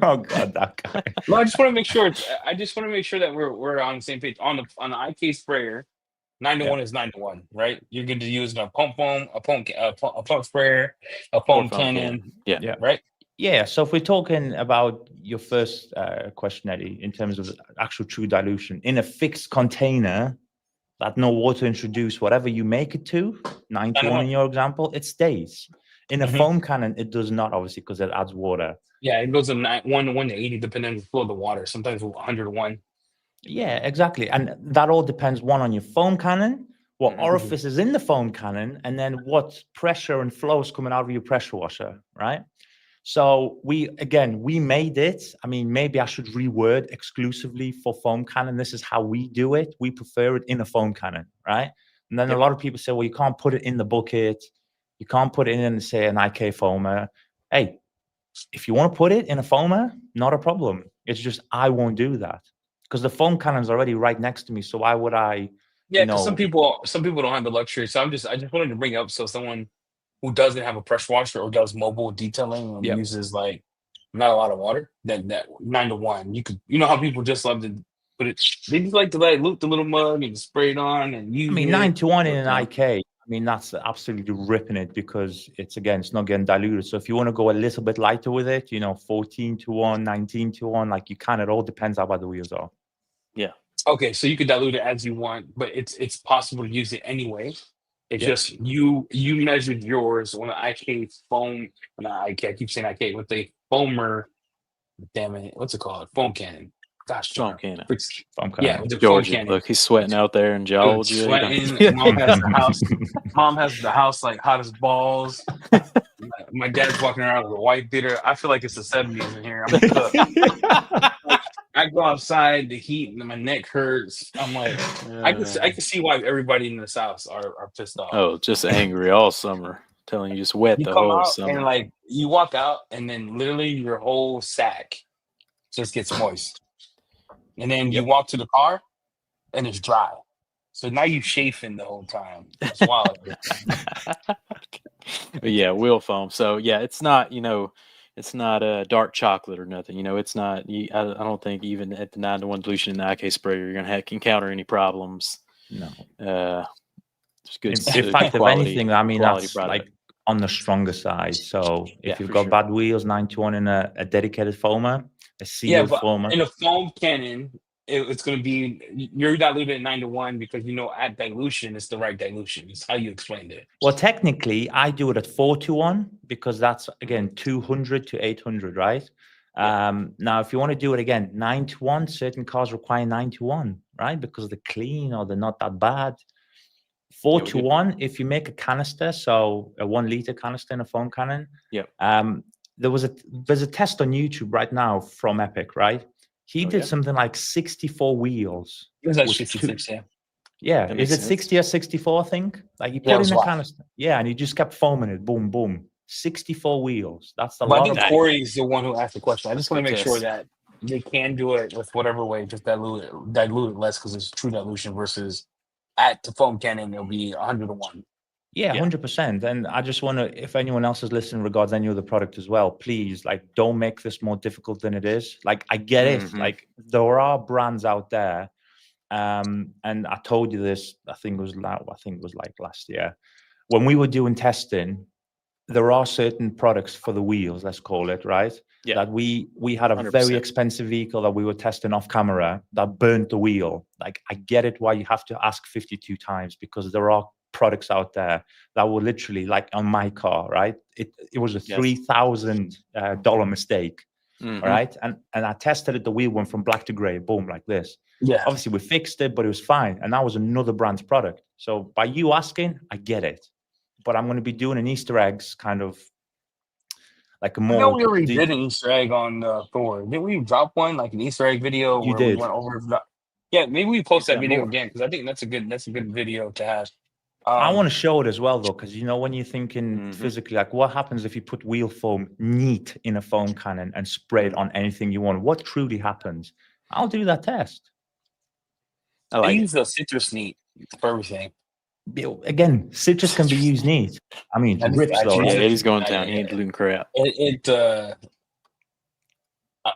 Speaker 3: Oh God, that guy.
Speaker 2: No, I just want to make sure. I just want to make sure that we're on the same page on the IK sprayer. 9-to-1 is 9-to-1, right? You're good to use a pump foam, a pump sprayer, a
Speaker 1: Or
Speaker 2: foam
Speaker 1: foam
Speaker 2: cannon,
Speaker 1: can. Yeah.
Speaker 3: Yeah.
Speaker 2: right?
Speaker 3: Yeah, so if we're talking about your first question, Eddie, in terms of actual true dilution in a fixed container that no water introduced, whatever you make it to, 9-to-1 in your example, it stays. In a
Speaker 2: Mhm.
Speaker 3: foam cannon, it does not, obviously, because it adds water.
Speaker 2: Yeah, it goes from 1 to 80 depending on the flow of the water. Sometimes 100 to 1.
Speaker 3: Yeah, exactly. And that all depends, one, on your foam cannon, what
Speaker 1: Mhm.
Speaker 3: orifice is in the foam cannon, and then what pressure and flow is coming out of your pressure washer, right? So we made it. I mean, maybe I should reword exclusively for foam cannon. This is how we do it. We prefer it in a foam cannon, right? And then
Speaker 1: Yep.
Speaker 3: a lot of people say, well, you can't put it in the bucket. You can't put it in, say, an IK foamer. Hey, if you want to put it in a foamer, not a problem. It's just I won't do that because the foam cannon is already right next to me. So why would I?
Speaker 2: Yeah, because some people don't have the luxury. So I just wanted to bring it up so someone who doesn't have a pressure washer or does mobile detailing and
Speaker 3: Yep.
Speaker 2: uses like not a lot of water, that 9-to-1, you know how people just love to put it. They just like to like loop the little mug and spray it on and use
Speaker 3: I mean,
Speaker 2: it.
Speaker 3: 9-to-1 in an
Speaker 1: Yeah.
Speaker 3: IK. I mean, that's absolutely ripping it because it's not getting diluted. So if you want to go a little bit lighter with it, 14-to-1, 19-to-1, like you can. It all depends how bad the wheels are.
Speaker 1: Yeah.
Speaker 2: Okay, so you could dilute it as you want, but it's possible to use it anyway. It's
Speaker 3: Yep.
Speaker 2: just you measured yours on an IK foam. Not IK, I keep saying IK with the foamer. Damn it, what's it called? Foam cannon. Gosh,
Speaker 1: Foam
Speaker 2: darn.
Speaker 1: cannon.
Speaker 3: Foam
Speaker 2: Yeah,
Speaker 3: cannon.
Speaker 2: with the foam
Speaker 1: Georgia.
Speaker 2: cannon.
Speaker 1: Look, he's sweating out there in
Speaker 2: Dude,
Speaker 1: Georgia. You don't-
Speaker 2: sweating. Mom has the house. Mom has the house like hot as balls. My dad's walking around with a white beater. I feel like it's the 70s in here. I'm a cook. I go outside, the heat, and my neck hurts. I'm like, I can see why everybody in this house are pissed off.
Speaker 1: Oh, just angry all summer. Telling you just wet
Speaker 2: You
Speaker 1: the
Speaker 2: come
Speaker 1: whole
Speaker 2: out
Speaker 1: summer.
Speaker 2: and like you walk out, and then literally your whole sack just gets moist. And then you walk to the car, and it's dry. So now you chafing the whole time. It's wild.
Speaker 1: But yeah, wheel foam. So yeah, it's not it's not a dark chocolate or nothing. It's not. I don't think even at the 9-to-1 dilution in the IK sprayer, you're gonna encounter any problems.
Speaker 3: No.
Speaker 1: It's good.
Speaker 3: In fact, if
Speaker 1: quality,
Speaker 3: anything, I mean
Speaker 1: quality
Speaker 3: that's
Speaker 1: product.
Speaker 3: like on the stronger side. So if
Speaker 1: Yeah,
Speaker 3: you've
Speaker 1: for
Speaker 3: got
Speaker 1: sure.
Speaker 3: bad wheels, 9-to-1 in a dedicated foamer, a
Speaker 2: Yeah,
Speaker 3: sealed
Speaker 2: but
Speaker 3: foamer.
Speaker 2: in a foam cannon, it's going to be you're diluted at 9-to-1 because at dilution it's the right dilution. It's how you explained it.
Speaker 3: Well, technically, I do it at 4-to-1 because that's again 200 to 800, right?
Speaker 1: Yeah.
Speaker 3: Now, if you want to do it again, 9-to-1, certain cars require 9-to-1, right? Because they're clean or they're not that bad. 4-to-1, if you make a canister, so a 1-liter canister in a foam cannon.
Speaker 1: Yeah.
Speaker 3: There's a test on YouTube right now from Epic, right? He did something like 64 wheels.
Speaker 2: It was like 66, yeah.
Speaker 3: Yeah,
Speaker 1: That
Speaker 3: is
Speaker 1: makes
Speaker 3: it 60 or 64? I think. Like he put in a kind of and he just kept foaming it, boom, boom. 64 wheels. That's a
Speaker 2: But
Speaker 3: lot
Speaker 2: I
Speaker 3: of.
Speaker 2: think Corey's the one who asked the question. I just want to make sure
Speaker 1: Yes.
Speaker 2: that they can do it with whatever way, just dilute it less because it's true dilution versus at the foam cannon it'll be 100 to 1.
Speaker 3: Yeah, 100%. And I just want to, if anyone else is listening regards any other product as well, please, like, don't make this more difficult than it is. Like, I get it. Like, there are brands out there, and I told you this. I think it was like last year when we were doing testing. There are certain products for the wheels, let's call it, right?
Speaker 1: Yeah.
Speaker 3: That we had a
Speaker 1: 100%.
Speaker 3: very expensive vehicle that we were testing off camera that burnt the wheel. Like, I get it why you have to ask 52 times, because there are products out there that were literally, like on my car, right? It was a $3,000 mistake, all right? And I tested it, the wheel went from black to gray, boom, like this.
Speaker 2: Yeah.
Speaker 3: Obviously, we fixed it, but it was fine. And that was another brand's product. So by you asking, I get it. But I'm going to be doing an Easter eggs kind of like a more.
Speaker 2: I know we already did an Easter egg on Thor. Didn't we drop one, like an Easter egg video
Speaker 3: You
Speaker 2: where
Speaker 3: did.
Speaker 2: we went over? Yeah, maybe we post that video
Speaker 1: more.
Speaker 2: again because I think that's a good video to have.
Speaker 3: I want to show it as well, though, because when you're thinking physically, like what happens if you put wheel foam neat in a foam cannon and spray it on anything you want? What truly happens? I'll do that test.
Speaker 2: I use the citrus neat for everything.
Speaker 3: Again, citrus can be used neat. I mean, it rips though.
Speaker 1: Yeah,
Speaker 3: Right?
Speaker 1: he's going down. He ain't doing crap.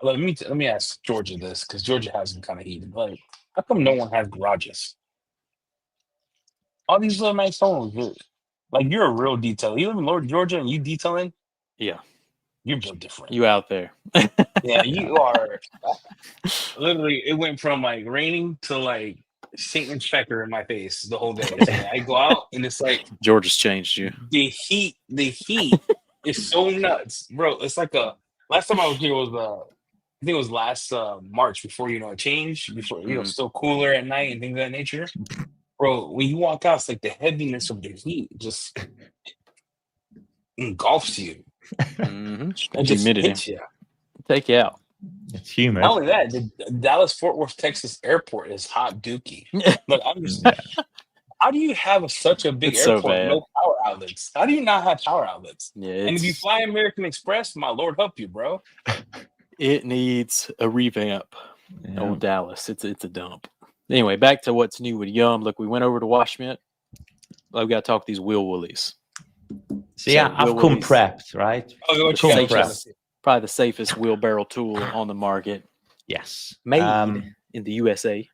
Speaker 2: Let me ask Georgia this, because Georgia has been kind of heated. Like, how come no one has garages? All these little nice homes, like you're a real detailer. You live in Lord Georgia and you detailing?
Speaker 1: Yeah.
Speaker 2: You're built different.
Speaker 1: You out there.
Speaker 2: Yeah, you are. Literally, it went from like raining to like Saint Inspector in my face the whole day. I go out and it's like
Speaker 1: Georgia's changed you.
Speaker 2: The heat is so nuts, bro. It's like last time I was here was I think it was last March before it changed, before it was still cooler at night and things of that nature. Bro, when you walk out, it's like the heaviness of the heat just engulfs you. It just hits you.
Speaker 1: Take you out.
Speaker 3: It's humid.
Speaker 2: Not only that, the Dallas-Fort Worth, Texas airport is hot dookie. Look, I'm just how do you have such a big airport with no power outlets? How do you not have power outlets?
Speaker 1: Yeah,
Speaker 2: and if you fly American Express, my Lord help you, bro.
Speaker 1: It needs a revamp. Yeah. Old Dallas. It's a dump. Anyway, back to what's new with Yum. Look, we went over to Washmint. I've got to talk these wheel woolies.
Speaker 3: See, I've come prepped, right?
Speaker 2: Oh,
Speaker 1: probably the safest wheelbarrow tool on the market.
Speaker 3: Yes.
Speaker 1: Made in the USA.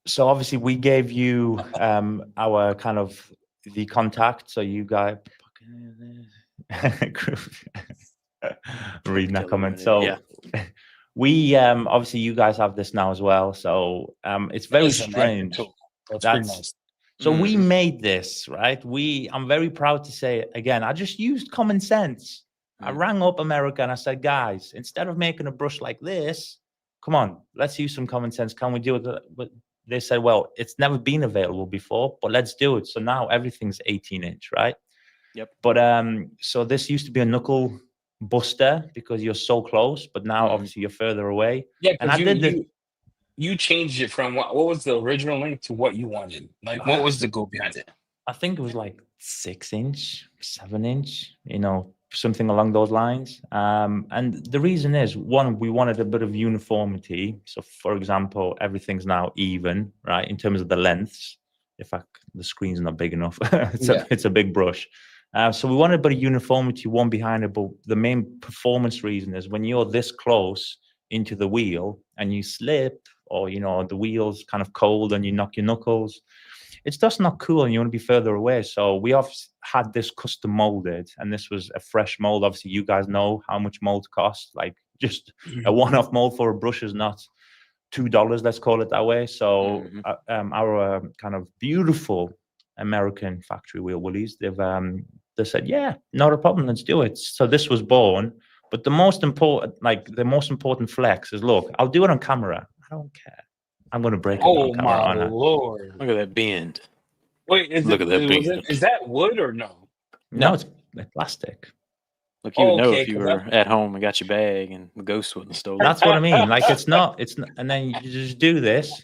Speaker 3: So obviously we gave you our kind of the contact. So you guys reading that comment. So yeah. We obviously you guys have this now as well. So it's very strange.
Speaker 2: That's pretty nice.
Speaker 3: So we made this, right? I'm very proud to say it again. I just used common sense. I rang up America and I said, guys, instead of making a brush like this, come on, let's use some common sense. Can we do it? But they said, well, it's never been available before, but let's do it. So now everything's 18-inch, right?
Speaker 1: Yep.
Speaker 3: But so this used to be a knuckle buster because you're so close, but now obviously you're further away.
Speaker 2: Yeah, and you changed it from what was the original length to what you wanted. Like, what was the goal behind it?
Speaker 3: I think it was like 6-inch, 7-inch, something along those lines. And the reason is, one, we wanted a bit of uniformity. So, for example, everything's now even, right, in terms of the lengths. The screen's not big enough. It's a big brush. So we wanted a bit of uniformity, one behind it. But the main performance reason is when you're this close into the wheel and you slip, or the wheel's kind of cold and you knock your knuckles, it's just not cool and you want to be further away. So we have had this custom molded, and this was a fresh mold. Obviously you guys know how much mold costs. Like, just a one-off mold for a brush is not $2, let's call it that way. So our kind of beautiful American factory wheel woolies, they said, yeah, not a problem, let's do it. So this was born. But the most important flex is, look, I'll do it on camera. I don't care. I'm going to break it on camera.
Speaker 2: Oh, my Lord.
Speaker 1: Look at that bend.
Speaker 2: Wait, is that wood or no?
Speaker 3: No, it's plastic.
Speaker 1: Look, you would know
Speaker 2: Okay,
Speaker 1: if you
Speaker 2: 'cause
Speaker 1: were at home and got your bag and the ghost wouldn't have stolen it.
Speaker 3: That's what I mean. Like it's not. And then you just do this,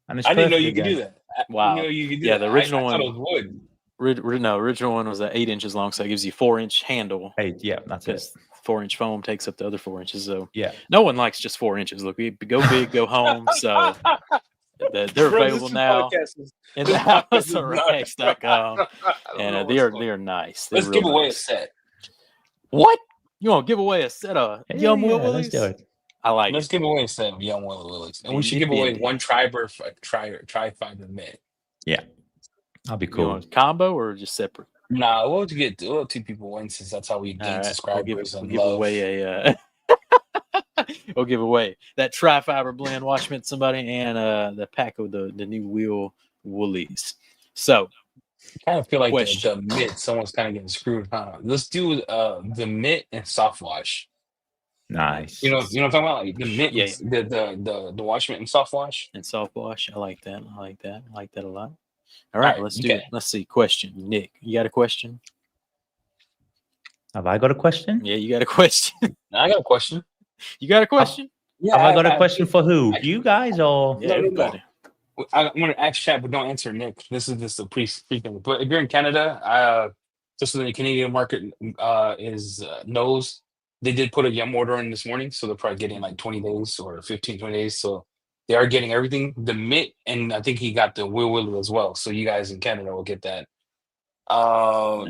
Speaker 3: and it's
Speaker 2: I didn't know
Speaker 3: perfect
Speaker 2: you could do
Speaker 3: again.
Speaker 2: that. I
Speaker 1: Wow.
Speaker 2: didn't know you could do
Speaker 1: Yeah,
Speaker 2: that.
Speaker 1: the original
Speaker 2: I thought
Speaker 1: one-
Speaker 2: it was wood.
Speaker 1: No, original one was 8 inches long, so it gives you 4-inch handle
Speaker 3: Hey, yeah, that's it.
Speaker 1: because 4-inch foam takes up the other 4 inches. So
Speaker 3: Yeah.
Speaker 1: no one likes just 4 inches. Look, we go big, go home. So they're
Speaker 2: Bro,
Speaker 1: available
Speaker 2: this
Speaker 1: now
Speaker 2: podcast is-
Speaker 1: in
Speaker 2: this
Speaker 1: the
Speaker 2: podcast is
Speaker 1: houseofrags.com.
Speaker 2: I don't
Speaker 1: And
Speaker 2: know
Speaker 1: they
Speaker 2: what's going
Speaker 1: are
Speaker 2: on.
Speaker 1: nice. They're
Speaker 2: Let's
Speaker 1: real
Speaker 2: give away a
Speaker 1: nice.
Speaker 2: set.
Speaker 1: What? You want to give away a set of Yum
Speaker 3: Yeah,
Speaker 1: Willies?
Speaker 3: let's do it.
Speaker 1: I like
Speaker 2: Let's
Speaker 1: it.
Speaker 2: give away a set of Young Willy Willys. And we should
Speaker 1: Nitty
Speaker 2: give away
Speaker 1: bitty.
Speaker 2: one tri-fiber mitt.
Speaker 3: Yeah, that'd be
Speaker 1: You
Speaker 3: cool.
Speaker 1: want a combo or just separate?
Speaker 2: Nah, what would you get? We'll let 2 people win since that's how we gain
Speaker 1: All right,
Speaker 2: subscribers
Speaker 1: we'll
Speaker 2: and
Speaker 1: give
Speaker 2: love.
Speaker 1: away a. We'll give away that tri-fiber blend wash mitt to somebody and the pack of the new wheel woolies. So
Speaker 2: I kind of feel like the
Speaker 1: Question.
Speaker 2: mitt, someone's kind of getting screwed, huh? Let's do the mitt and soft wash.
Speaker 3: Nice.
Speaker 2: You know what I'm talking about? Like the mitt,
Speaker 1: Yeah,
Speaker 2: the wash mitt and soft wash.
Speaker 1: and soft wash, I like that. I like that a lot. All right,
Speaker 2: right,
Speaker 1: let's do
Speaker 2: okay.
Speaker 1: it. Let's see. Question, Nick. You got a question?
Speaker 3: Have I got a question?
Speaker 1: Yeah, you got a question.
Speaker 2: Now, I got a question.
Speaker 1: You got a question?
Speaker 2: Yeah,
Speaker 3: Have I got a question for who?
Speaker 2: I-
Speaker 3: You guys or?
Speaker 1: Yeah,
Speaker 2: no.
Speaker 1: everybody.
Speaker 2: I want to ask chat, but don't answer Nick. This is just a pre-thing. But if you're in Canada, just so the Canadian market knows, they did put a Yum order in this morning, so they're probably getting like 20 days or 15, 20 days. So they are getting everything. The mitt, and I think he got the Will Willy as well. So you guys in Canada will get that.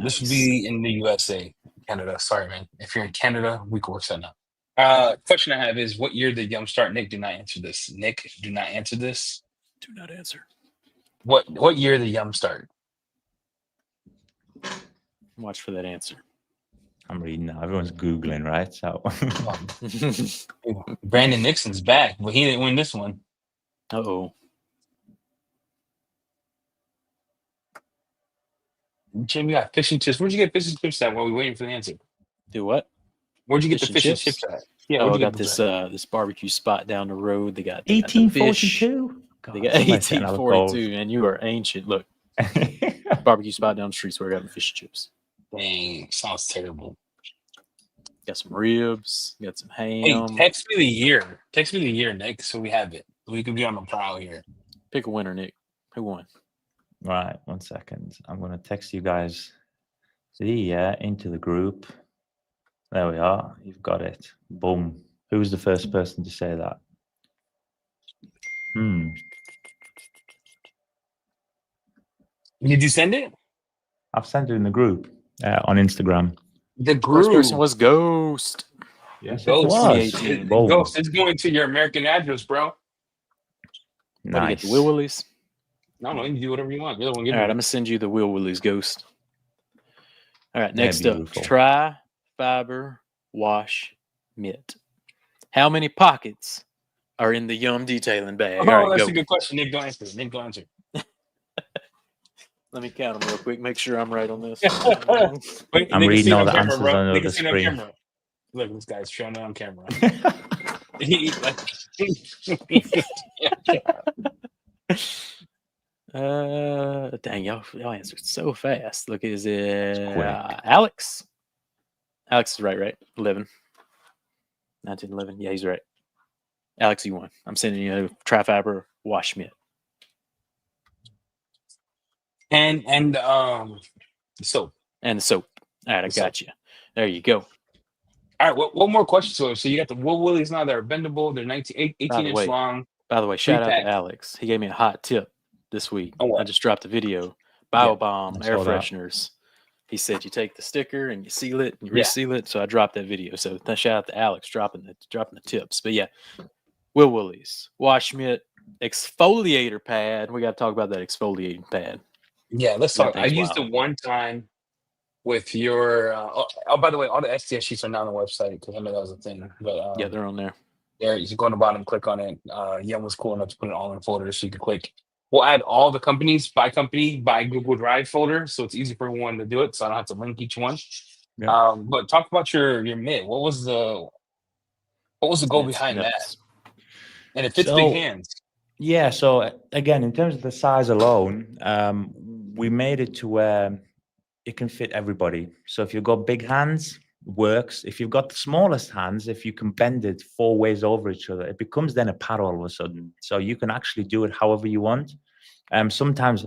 Speaker 2: This should be in the USA, Canada. Sorry, man. If you're in Canada, we can work something out. Question I have is, what year did Yum start? Nick, do not answer this. Nick, do not answer this.
Speaker 1: Do not answer.
Speaker 2: What year did Yum start?
Speaker 1: Watch for that answer.
Speaker 3: I'm reading now. Everyone's Googling, right? So
Speaker 2: Brandon Nixon's back, but he didn't win this one.
Speaker 1: Uh-oh.
Speaker 2: Jim, you got fish and chips. Where'd you get fish and chips at while we waiting for the answer?
Speaker 1: Do what?
Speaker 2: Where'd you get
Speaker 1: Fish
Speaker 2: the
Speaker 1: and
Speaker 2: fish and
Speaker 1: chips?
Speaker 2: chips at? Yeah,
Speaker 1: Oh,
Speaker 2: where'd
Speaker 1: I
Speaker 2: you
Speaker 1: got
Speaker 2: get
Speaker 1: this
Speaker 2: those
Speaker 1: this barbecue spot down the road. They got the fish.
Speaker 3: 1842.
Speaker 1: They got 1842, and you are ancient. Look, barbecue spot down the street where I got the fish and chips.
Speaker 2: at? Dang, sounds terrible.
Speaker 1: Got some ribs. Got some
Speaker 2: Hey,
Speaker 1: ham.
Speaker 2: text me the year. Text me the year, Nick, so we have it. We can be on the prowl here.
Speaker 1: Pick a winner, Nick. Who won?
Speaker 3: Right, 1 second. I'm going to text you guys into the group. There we are. You've got it. Boom. Who was the first person to say that?
Speaker 2: Did you send it?
Speaker 3: I've sent it in the group on Instagram.
Speaker 2: The
Speaker 1: First
Speaker 2: group.
Speaker 1: person was Ghost.
Speaker 3: Yes,
Speaker 2: Ghost.
Speaker 3: it was.
Speaker 1: 2018.
Speaker 3: Boom.
Speaker 2: Ghost, it's going to your American address, bro.
Speaker 1: What do you get?
Speaker 3: Nice.
Speaker 1: The Will Willies?
Speaker 2: No, you can do whatever you want. You're the one
Speaker 1: All
Speaker 2: getting
Speaker 1: right,
Speaker 2: it.
Speaker 1: I'm going to send you the Will Willies Ghost. All right,
Speaker 3: Yeah,
Speaker 1: next up.
Speaker 3: beautiful.
Speaker 1: Tri-fiber wash mitt. How many pockets are in the Yum detailing bag?
Speaker 2: Oh,
Speaker 1: All right,
Speaker 2: that's
Speaker 1: go.
Speaker 2: a good question. Nick, don't answer. Nick, don't answer.
Speaker 1: Let me count them real quick. Make sure I'm right on this.
Speaker 2: Wait,
Speaker 3: I'm
Speaker 2: Nick is
Speaker 3: reading
Speaker 2: seeing
Speaker 3: all
Speaker 2: on
Speaker 3: the
Speaker 2: camera,
Speaker 3: answers
Speaker 2: bro.
Speaker 3: on
Speaker 2: Nick
Speaker 3: the
Speaker 2: is seeing on
Speaker 3: screen.
Speaker 2: camera. Look, this guy's showing it on camera.
Speaker 1: Dang, y'all answered so fast. Look, is it
Speaker 3: quick.
Speaker 1: Alex? Alex is right? 11. 1911. Yeah, he's right. Alex, you won. I'm sending you a tri-fiber wash mitt.
Speaker 2: and soap.
Speaker 1: And the soap. All right, I got you. There you go.
Speaker 2: All right, one more question. So you got the Will Willies now. They're bendable. They're 18 inch
Speaker 1: way,
Speaker 2: long.
Speaker 1: By the way, shout out
Speaker 2: pack.
Speaker 1: to Alex. He gave me a hot tip this week.
Speaker 2: Oh, what?
Speaker 1: I just dropped a video. BioBomb
Speaker 3: I
Speaker 1: air
Speaker 3: saw that.
Speaker 1: fresheners. He said you take the sticker and you seal it and you
Speaker 2: Yeah.
Speaker 1: reseal it. So I dropped that video. So shout out to Alex dropping the tips. But yeah, Will Willies, wash mitt, exfoliator pad. We got to talk about that exfoliating pad.
Speaker 2: Yeah, let's
Speaker 1: That
Speaker 2: talk. I
Speaker 1: thing's
Speaker 2: used
Speaker 1: wild.
Speaker 2: it one time with your. By the way, all the SDS sheets are now on the website because I know that was a thing. But
Speaker 1: Yeah, they're on there.
Speaker 2: there, you can go on the bottom, click on it. Yum was cool enough to put it all in folders, so you can click. We'll add all the companies by company by Google Drive folder, so it's easy for everyone to do it. So I don't have to link each one.
Speaker 3: Yeah.
Speaker 2: But talk about your mitt. What was the goal
Speaker 1: It's
Speaker 2: behind
Speaker 1: nuts.
Speaker 2: that? And it fits
Speaker 3: So-
Speaker 2: big hands.
Speaker 3: Yeah, so again, in terms of the size alone, we made it to where it can fit everybody. So if you've got big hands, works. If you've got the smallest hands, if you can bend it 4 ways over each other, it becomes then a pad all of a sudden. So you can actually do it however you want. Sometimes,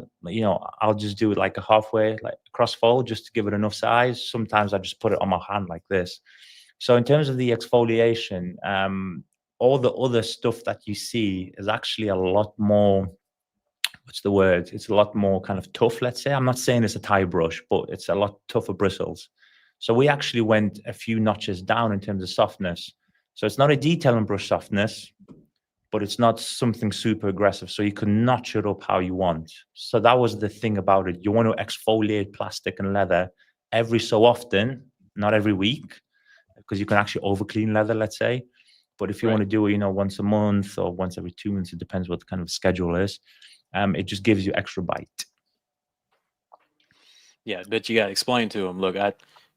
Speaker 3: I'll just do it like a halfway, like cross fold, just to give it enough size. Sometimes I just put it on my hand like this. So in terms of the exfoliation, all the other stuff that you see is actually a lot more, what's the word? It's a lot more kind of tough, let's say. I'm not saying it's a Thai brush, but it's a lot tougher bristles. So we actually went a few notches down in terms of softness. So it's not a detailing brush softness, but it's not something super aggressive. So you can notch it up how you want. So that was the thing about it. You want to exfoliate plastic and leather every so often, not every week, because you can actually over clean leather, let's say. But if you want to do it, once a month or once every 2 months, it depends what the kind of schedule is. It just gives you extra bite.
Speaker 1: Yeah, but you got to explain to them. Look,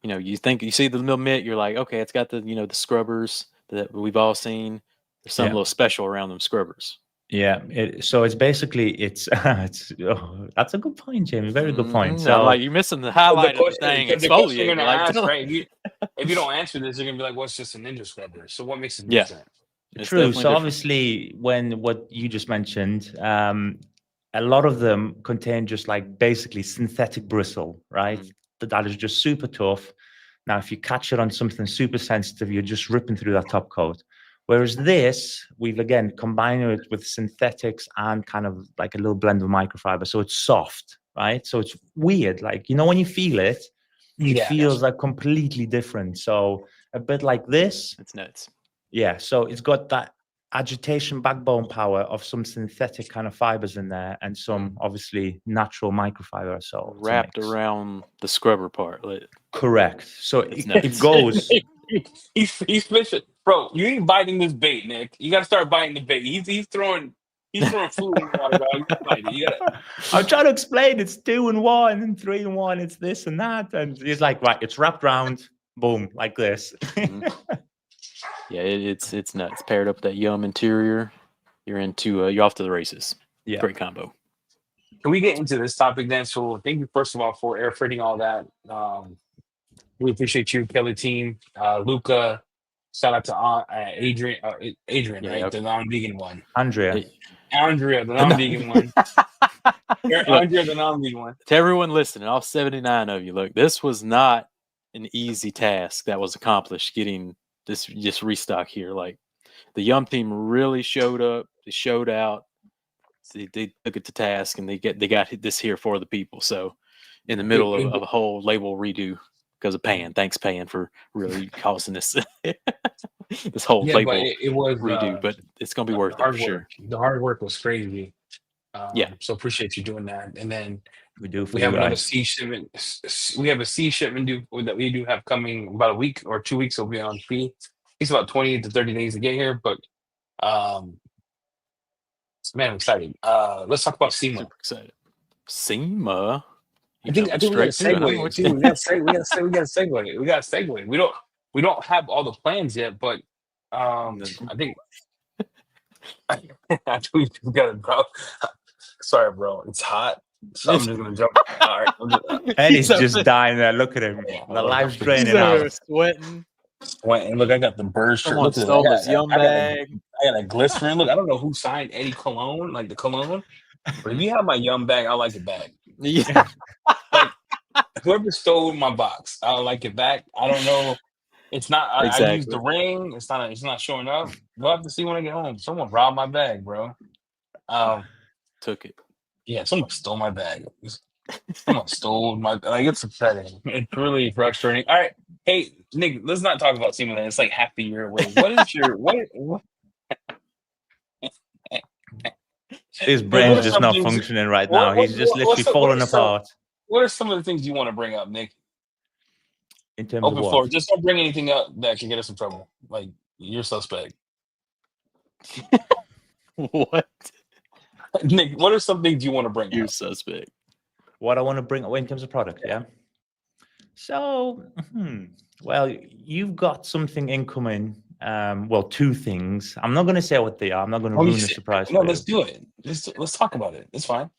Speaker 1: you see the little mitt, you're like, okay, it's got the the scrubbers that we've all seen. There's something a little special around them scrubbers.
Speaker 3: Yeah, so it's basically it's that's a good point, Jamie. Very good point. So
Speaker 1: like you're missing the highlight of the thing.
Speaker 2: The question you're
Speaker 1: Exfoliate.
Speaker 2: gonna
Speaker 1: Like,
Speaker 2: ask, right? If you don't answer this, you're gonna be like, "What's just a ninja scrubber?" So what makes it different?
Speaker 1: It's
Speaker 3: true. So
Speaker 1: different.
Speaker 3: obviously, when what you just mentioned, a lot of them contain just like basically synthetic bristle, right? That is just super tough. Now, if you catch it on something super sensitive, you're just ripping through that top coat. Whereas this, we've again combined it with synthetics and kind of like a little blend of microfiber. So it's soft, right? So it's weird. Like, when you feel it, it feels like completely different. So a bit like this.
Speaker 1: It's nuts.
Speaker 3: Yeah. So it's got that agitation backbone power of some synthetic kind of fibers in there and some obviously natural microfiber. So
Speaker 1: wrapped around the scrubber part.
Speaker 3: Correct. So it goes.
Speaker 2: He's fishing, bro. You ain't biting this bait, Nick. You got to start biting the bait. He's throwing food in the water, dog.
Speaker 3: I'm trying to explain. It's 2 in 1 and 3 in 1. It's this and that, and he's like, right, it's wrapped around, boom, like this.
Speaker 1: Yeah, it's nuts. Paired up with that Yum interior, you're off to the races.
Speaker 3: Yeah,
Speaker 1: great combo.
Speaker 2: Can we get into this topic then? So thank you first of all for air freighting all that. We appreciate you, Kelly team, Luca. Shout out to Adrian, right? The non-vegan one.
Speaker 3: Andrea,
Speaker 2: the non-vegan one. Andrea, the non-vegan one.
Speaker 1: To everyone listening, all 79 of you, look, this was not an easy task that was accomplished getting this just restock here. Like the Yum team really showed up. They showed out. They took it to task, and they got this here for the people. So in the middle of a whole label redo because of Pan. Thanks, Pan, for really causing this this whole label
Speaker 2: it was
Speaker 1: redo. But it's gonna be worth it for sure.
Speaker 2: The hard work was crazy. So appreciate you doing that. And then we have another C shipment. We have a C shipment that we do have coming about a week or 2 weeks. Will be on fee. It's about 20 to 30 days to get here, but man, I'm excited. Let's talk about SEMA.
Speaker 1: Super excited. SEMA.
Speaker 2: I think we got to segue. We got to segue. We don't have all the plans yet, but I think we got it, bro. Sorry, bro. It's hot. So I'm just gonna jump. All right.
Speaker 3: And he's just dying there. Look at him. The life's draining out.
Speaker 1: Sweating.
Speaker 2: Look, I got the bird shirt. Look at
Speaker 1: this Yum bag.
Speaker 2: I got a glycerin. Look, I don't know who signed Eddie Cologne, like the cologne. But if you have my Yum bag, I like it back.
Speaker 1: Yeah.
Speaker 2: Like whoever stole my box, I like it back. I don't know. It's not. I used the ring. It's not showing up. We'll have to see when I get home. Someone robbed my bag, bro.
Speaker 1: Took it.
Speaker 2: Yeah, someone stole my bag. Someone stole my. Like it's upsetting. It's really frustrating. All right, hey Nick, let's not talk about SEMA. It's like half the year away. What is your what?
Speaker 3: His brain's just not functioning right now. He's just literally falling apart.
Speaker 2: What are some of the things you want to bring up, Nick?
Speaker 3: In terms of what?
Speaker 2: Floor. Just don't bring anything up that can get us in trouble. Like you're suspect.
Speaker 1: What?
Speaker 2: Nick, what are some things you want to bring up?
Speaker 1: You're suspect.
Speaker 3: What I want to bring up in terms of product, yeah? So, well, you've got something incoming. Well, 2 things. I'm not going to say what they are. I'm not going to ruin the surprise.
Speaker 2: No, let's do it. Let's talk about it. It's fine.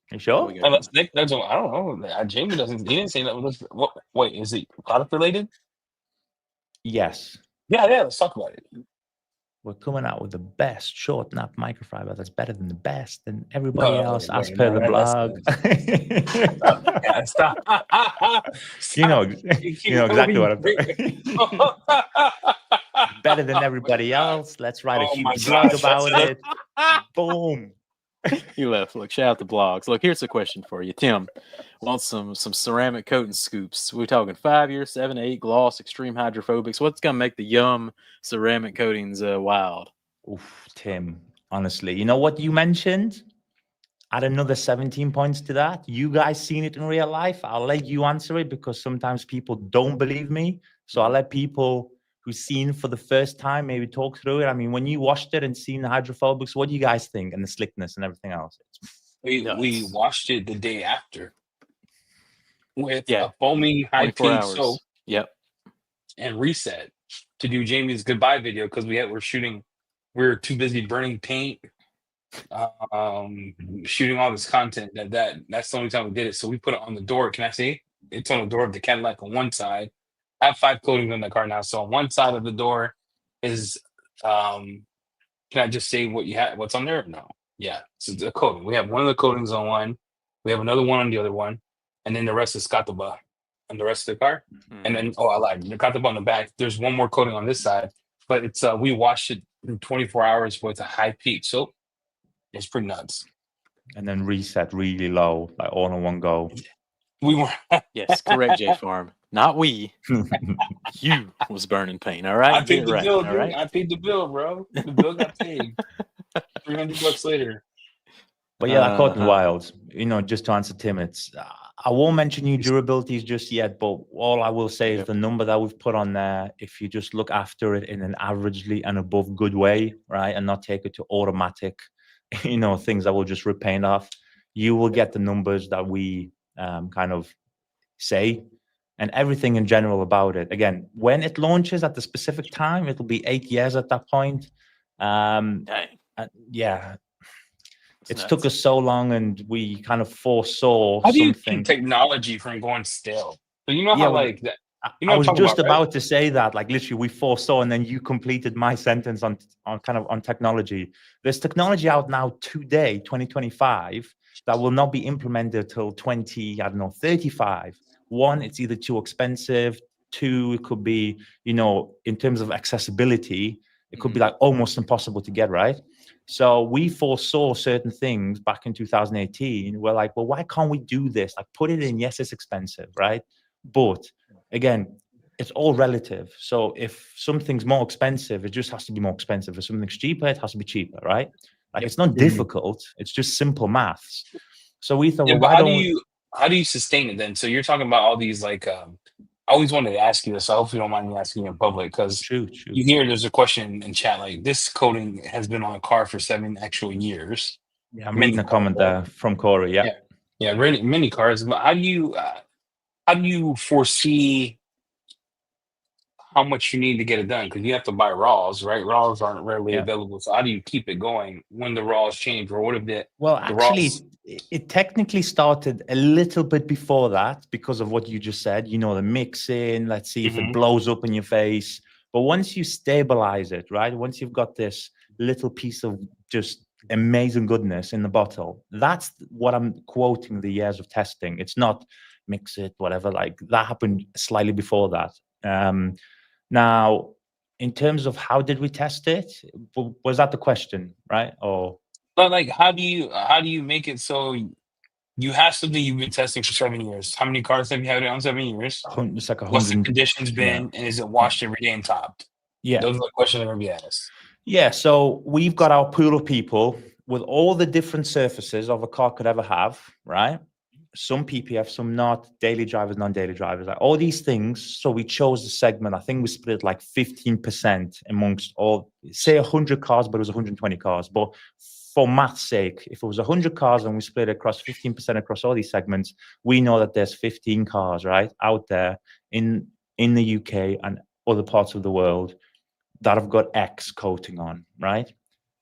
Speaker 3: You sure?
Speaker 2: Nick, I don't know. Jamie doesn't. He didn't say that. Wait, is it product related?
Speaker 3: Yes.
Speaker 2: Yeah, let's talk about it.
Speaker 3: We're coming out with the best short nap microfiber that's better than the best than everybody else, as per the blog.
Speaker 2: Yeah, stop.
Speaker 3: You know exactly what I'm
Speaker 2: Keep
Speaker 3: talking.
Speaker 2: going.
Speaker 3: Better than
Speaker 2: Oh my
Speaker 3: everybody
Speaker 2: God.
Speaker 3: else. Let's write a
Speaker 2: Oh my
Speaker 3: huge blog
Speaker 2: gosh,
Speaker 3: about it. Boom.
Speaker 1: You left. Look, shout out the blogs. Look, here's a question for you. Tim wants some ceramic coating scoops. We're talking 5 years, 7 to 8 gloss, extreme hydrophobics. What's gonna make the Yum ceramic coatings wild?
Speaker 3: Oof, Tim, honestly, you know what you mentioned? Add another 17 points to that. You guys seen it in real life. I'll let you answer it because sometimes people don't believe me. So I'll let people who've seen for the first time maybe talk through it. I mean, when you watched it and seen the hydrophobics, what do you guys think? And the slickness and everything else?
Speaker 2: We washed it the day after with
Speaker 1: Yeah,
Speaker 2: a foaming high
Speaker 1: 24
Speaker 2: pH
Speaker 1: hours.
Speaker 2: soap
Speaker 1: Yep.
Speaker 2: and reset to do Jamie's goodbye video because we were too busy burning paint, shooting all this content that's the only time we did it. So we put it on the door. Can I say it's on the door of the Cadillac on one side? I have 5 coatings on the car now. So on one side of the door is can I just say what's on there? No. Yeah. So the coating. We have one of the coatings on one, we have another one on the other one, and then the rest is Scataba on the rest of the car. And then I lied. The Scataba on the back. There's one more coating on this side, but it's we washed it in 24 hours with a high peak soap. It's pretty nuts.
Speaker 3: And then reset really low, like all in one go.
Speaker 2: We were
Speaker 1: Yes, correct, J Farm. Not we. You was burning paint. All right,
Speaker 2: I
Speaker 1: get
Speaker 2: paid
Speaker 1: it
Speaker 2: the
Speaker 1: right.
Speaker 2: bill,
Speaker 1: All
Speaker 2: dude.
Speaker 1: right.
Speaker 2: I paid the bill, bro. The bill got paid. $300 later.
Speaker 3: But yeah, that cotton wild. You know, just to answer Tim, it's I won't mention new durabilities just yet, but all I will say is the number that we've put on there. If you just look after it in an averagely and above good way, right, and not take it to automatic, you know, things that will just rip paint off, you will get the numbers that we kind of say, and everything in general about it. Again, when it launches at the specific time, it'll be 8 years at that point. Yeah. It's took us so long, and we kind of foresaw
Speaker 2: How do you
Speaker 3: something.
Speaker 2: keep technology from going stale? So you know how like that. You know
Speaker 3: I was just
Speaker 2: about,
Speaker 3: right? To say that, like literally, we foresaw, and then you completed my sentence on kind of on technology. There's technology out now today, 2025, that will not be implemented till 35. One, it's either too expensive. Two, it could be, you know, in terms of accessibility, it could be like almost impossible to get right. So we foresaw certain things back in 2018. We're like, well, why can't we do this? Like, put it in. Yes, it's expensive, right? But again, it's all relative. So if something's more expensive, it just has to be more expensive. If something's cheaper, it has to be cheaper, right? Like it's not difficult. It's just simple maths. So we thought, well, why
Speaker 2: how do you sustain it then? So you're talking about all these like I always wanted to ask you this. So I hope you don't mind me asking you in public because you hear there's a question in chat like this coating has been on a car for 7 actual years.
Speaker 3: Yeah, I'm reading a comment there from Corey.
Speaker 2: Yeah, many cars. But how do you foresee how much you need to get it done? Because you have to buy raws, right? Raws aren't readily available. So how do you keep it going when the raws change, or what if the
Speaker 3: actually
Speaker 2: raws...
Speaker 3: it technically started a little bit before that because of what you just said. You know, the mixing. Let's see if it blows up in your face. But once you stabilize it, right? Once you've got this little piece of just amazing goodness in the bottle, that's what I'm quoting the years of testing. It's not mix it, whatever. Like that happened slightly before that. Now, in terms of how did we test it? Was that the question, right? Or
Speaker 2: but like, how do you make it so you have something you've been testing for 7 years? How many cars have you had it on 7 years?
Speaker 3: It's like 100.
Speaker 2: What's the conditions been, and is it washed every day and topped?
Speaker 3: Yeah,
Speaker 2: those are the questions that are gonna be asked.
Speaker 3: Yeah, so we've got our pool of people with all the different surfaces of a car could ever have, right? Some PPF, some not, daily drivers, non-daily drivers, like all these things. So we chose the segment. I think we split like 15% amongst all, say 100 cars, but it was 120 cars. But for math's sake, if it was 100 cars and we split it across 15% across all these segments, we know that there's 15 cars, right, out there in the UK and other parts of the world that have got X coating on, right?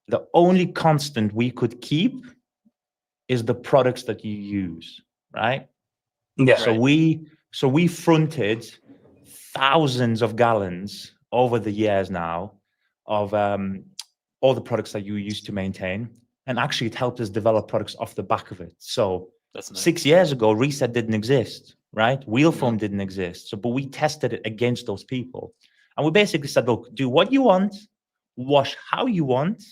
Speaker 3: The only constant we could keep is the products that you use, right?
Speaker 2: Yeah.
Speaker 3: So we fronted thousands of gallons over the years now of all the products that you used to maintain. And actually, it helped us develop products off the back of it. So
Speaker 1: That's nice.
Speaker 3: 6 years ago, Reset didn't exist, right? Wheel foam didn't exist. So, but we tested it against those people. And we basically said, look, do what you want, wash how you want,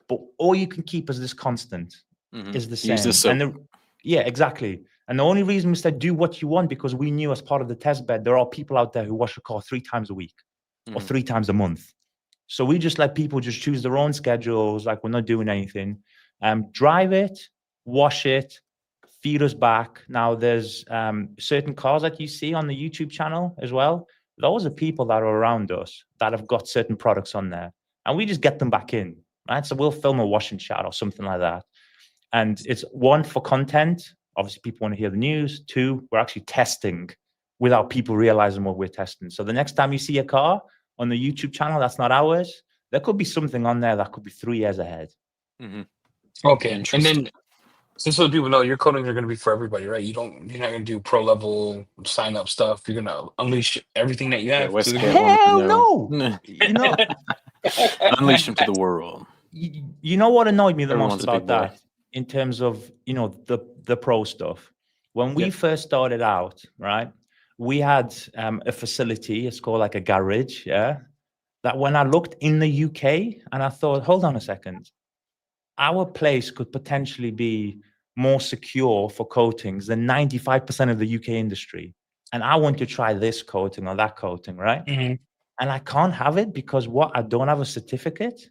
Speaker 3: but all you can keep as this constant is the same.
Speaker 1: Use the soap.
Speaker 3: Yeah, exactly. And the only reason we said do what you want, because we knew as part of the test bed, there are people out there who wash a car 3 times a week or 3 times a month. So we just let people just choose their own schedules. Like, we're not doing anything. Drive it, wash it, feed us back. Now there's certain cars that you see on the YouTube channel as well. Those are people that are around us that have got certain products on there, and we just get them back in, right? So we'll film a wash and chat or something like that. And it's 1 for content. Obviously, people want to hear the news. 2, we're actually testing without people realizing what we're testing. So the next time you see a car on the YouTube channel that's not ours, there could be something on there that could be 3 years ahead.
Speaker 2: Okay, and then just so people know, your coatings are going to be for everybody, right? You're not going to do pro level sign up stuff. You're going to unleash everything that you have.
Speaker 3: Hell no! You know,
Speaker 1: unleash them to the world.
Speaker 3: You know what annoyed me the most about that, in terms of, you know, the pro stuff. When we first started out, right, we had a facility. It's called like a garage, yeah. That when I looked in the UK and I thought, hold on a second, our place could potentially be more secure for coatings than 95% of the UK industry. And I want to try this coating or that coating, right? And I can't have it because I don't have a certificate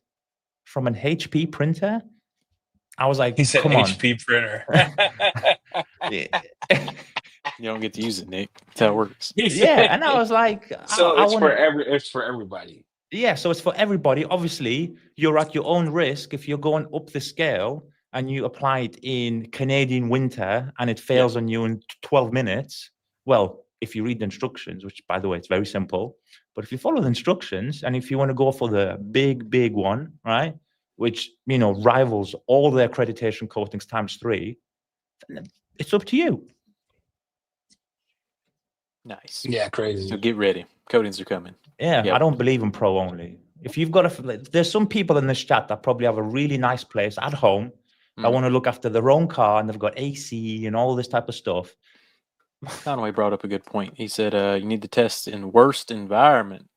Speaker 3: from an HP printer. I was like,
Speaker 2: he said,
Speaker 3: come
Speaker 2: HP printer.
Speaker 1: You don't get to use it, Nick. That's how it works.
Speaker 3: Yeah, and I was like,
Speaker 2: so it's for everybody.
Speaker 3: Yeah, so it's for everybody. Obviously, you're at your own risk if you're going up the scale and you apply it in Canadian winter and it fails on you in 12 minutes. Well, if you read the instructions, which, by the way, it's very simple. But if you follow the instructions and if you want to go for the big one, right, which, you know, rivals all the accreditation coatings times 3, it's up to you.
Speaker 1: Nice.
Speaker 2: Yeah, crazy.
Speaker 1: So get ready. Coatings are coming.
Speaker 3: Yeah, I don't believe in pro only. If you've got there's some people in this chat that probably have a really nice place at home that want to look after their own car and they've got AC and all this type of stuff.
Speaker 1: Conway brought up a good point. He said you need to test in worst environment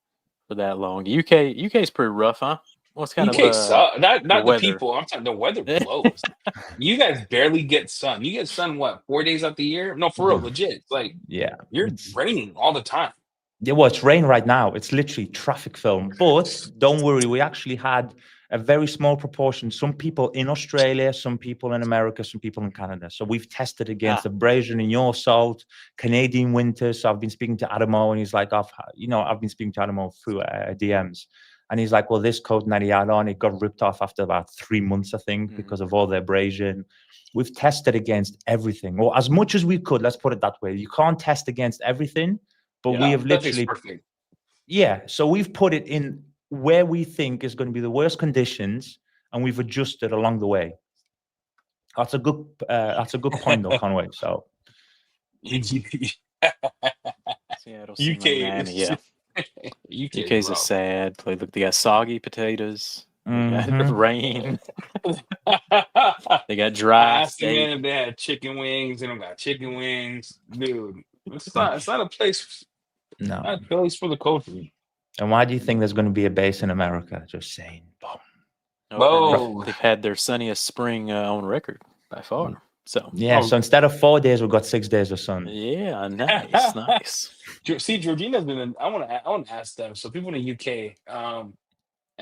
Speaker 1: for that long. The UK is pretty rough, huh? Well, it's kind
Speaker 2: UK
Speaker 1: of
Speaker 2: not the
Speaker 1: weather.
Speaker 2: people. I'm talking the weather blows. You guys barely get sun. You get sun what, 4 days out the year? No, for real, legit. It's like you're raining all the time.
Speaker 3: Yeah, well, it's rain right now. It's literally traffic film. But don't worry, we actually had a very small proportion. Some people in Australia, some people in America, some people in Canada. So we've tested against abrasion in your salt, Canadian winters. So I've been speaking to Adamo, and he's like, I've been speaking to Adamo through DMs. And he's like, well, this coating that he had on, it got ripped off after about 3 months, I think, because of all the abrasion. We've tested against everything, or as much as we could. Let's put it that way. You can't test against everything. But we have literally, so we've put it in where we think is going to be the worst conditions, and we've adjusted along the way. That's a good point, though, Conway. So,
Speaker 1: UK is a sad place. Look, they got soggy potatoes. They got rain. They got dry steak.
Speaker 2: They had chicken wings. They don't got chicken wings, dude. It's not a place.
Speaker 3: No,
Speaker 2: not a place for the coaching.
Speaker 3: And why do you think there's going to be a base in America? Just saying.
Speaker 2: Boom.
Speaker 1: They've had their sunniest spring on record by far. So
Speaker 3: so instead of 4 days, we've got 6 days of sun.
Speaker 1: Yeah, nice.
Speaker 2: See, Georgina's been. I want to ask them. So people in the UK, and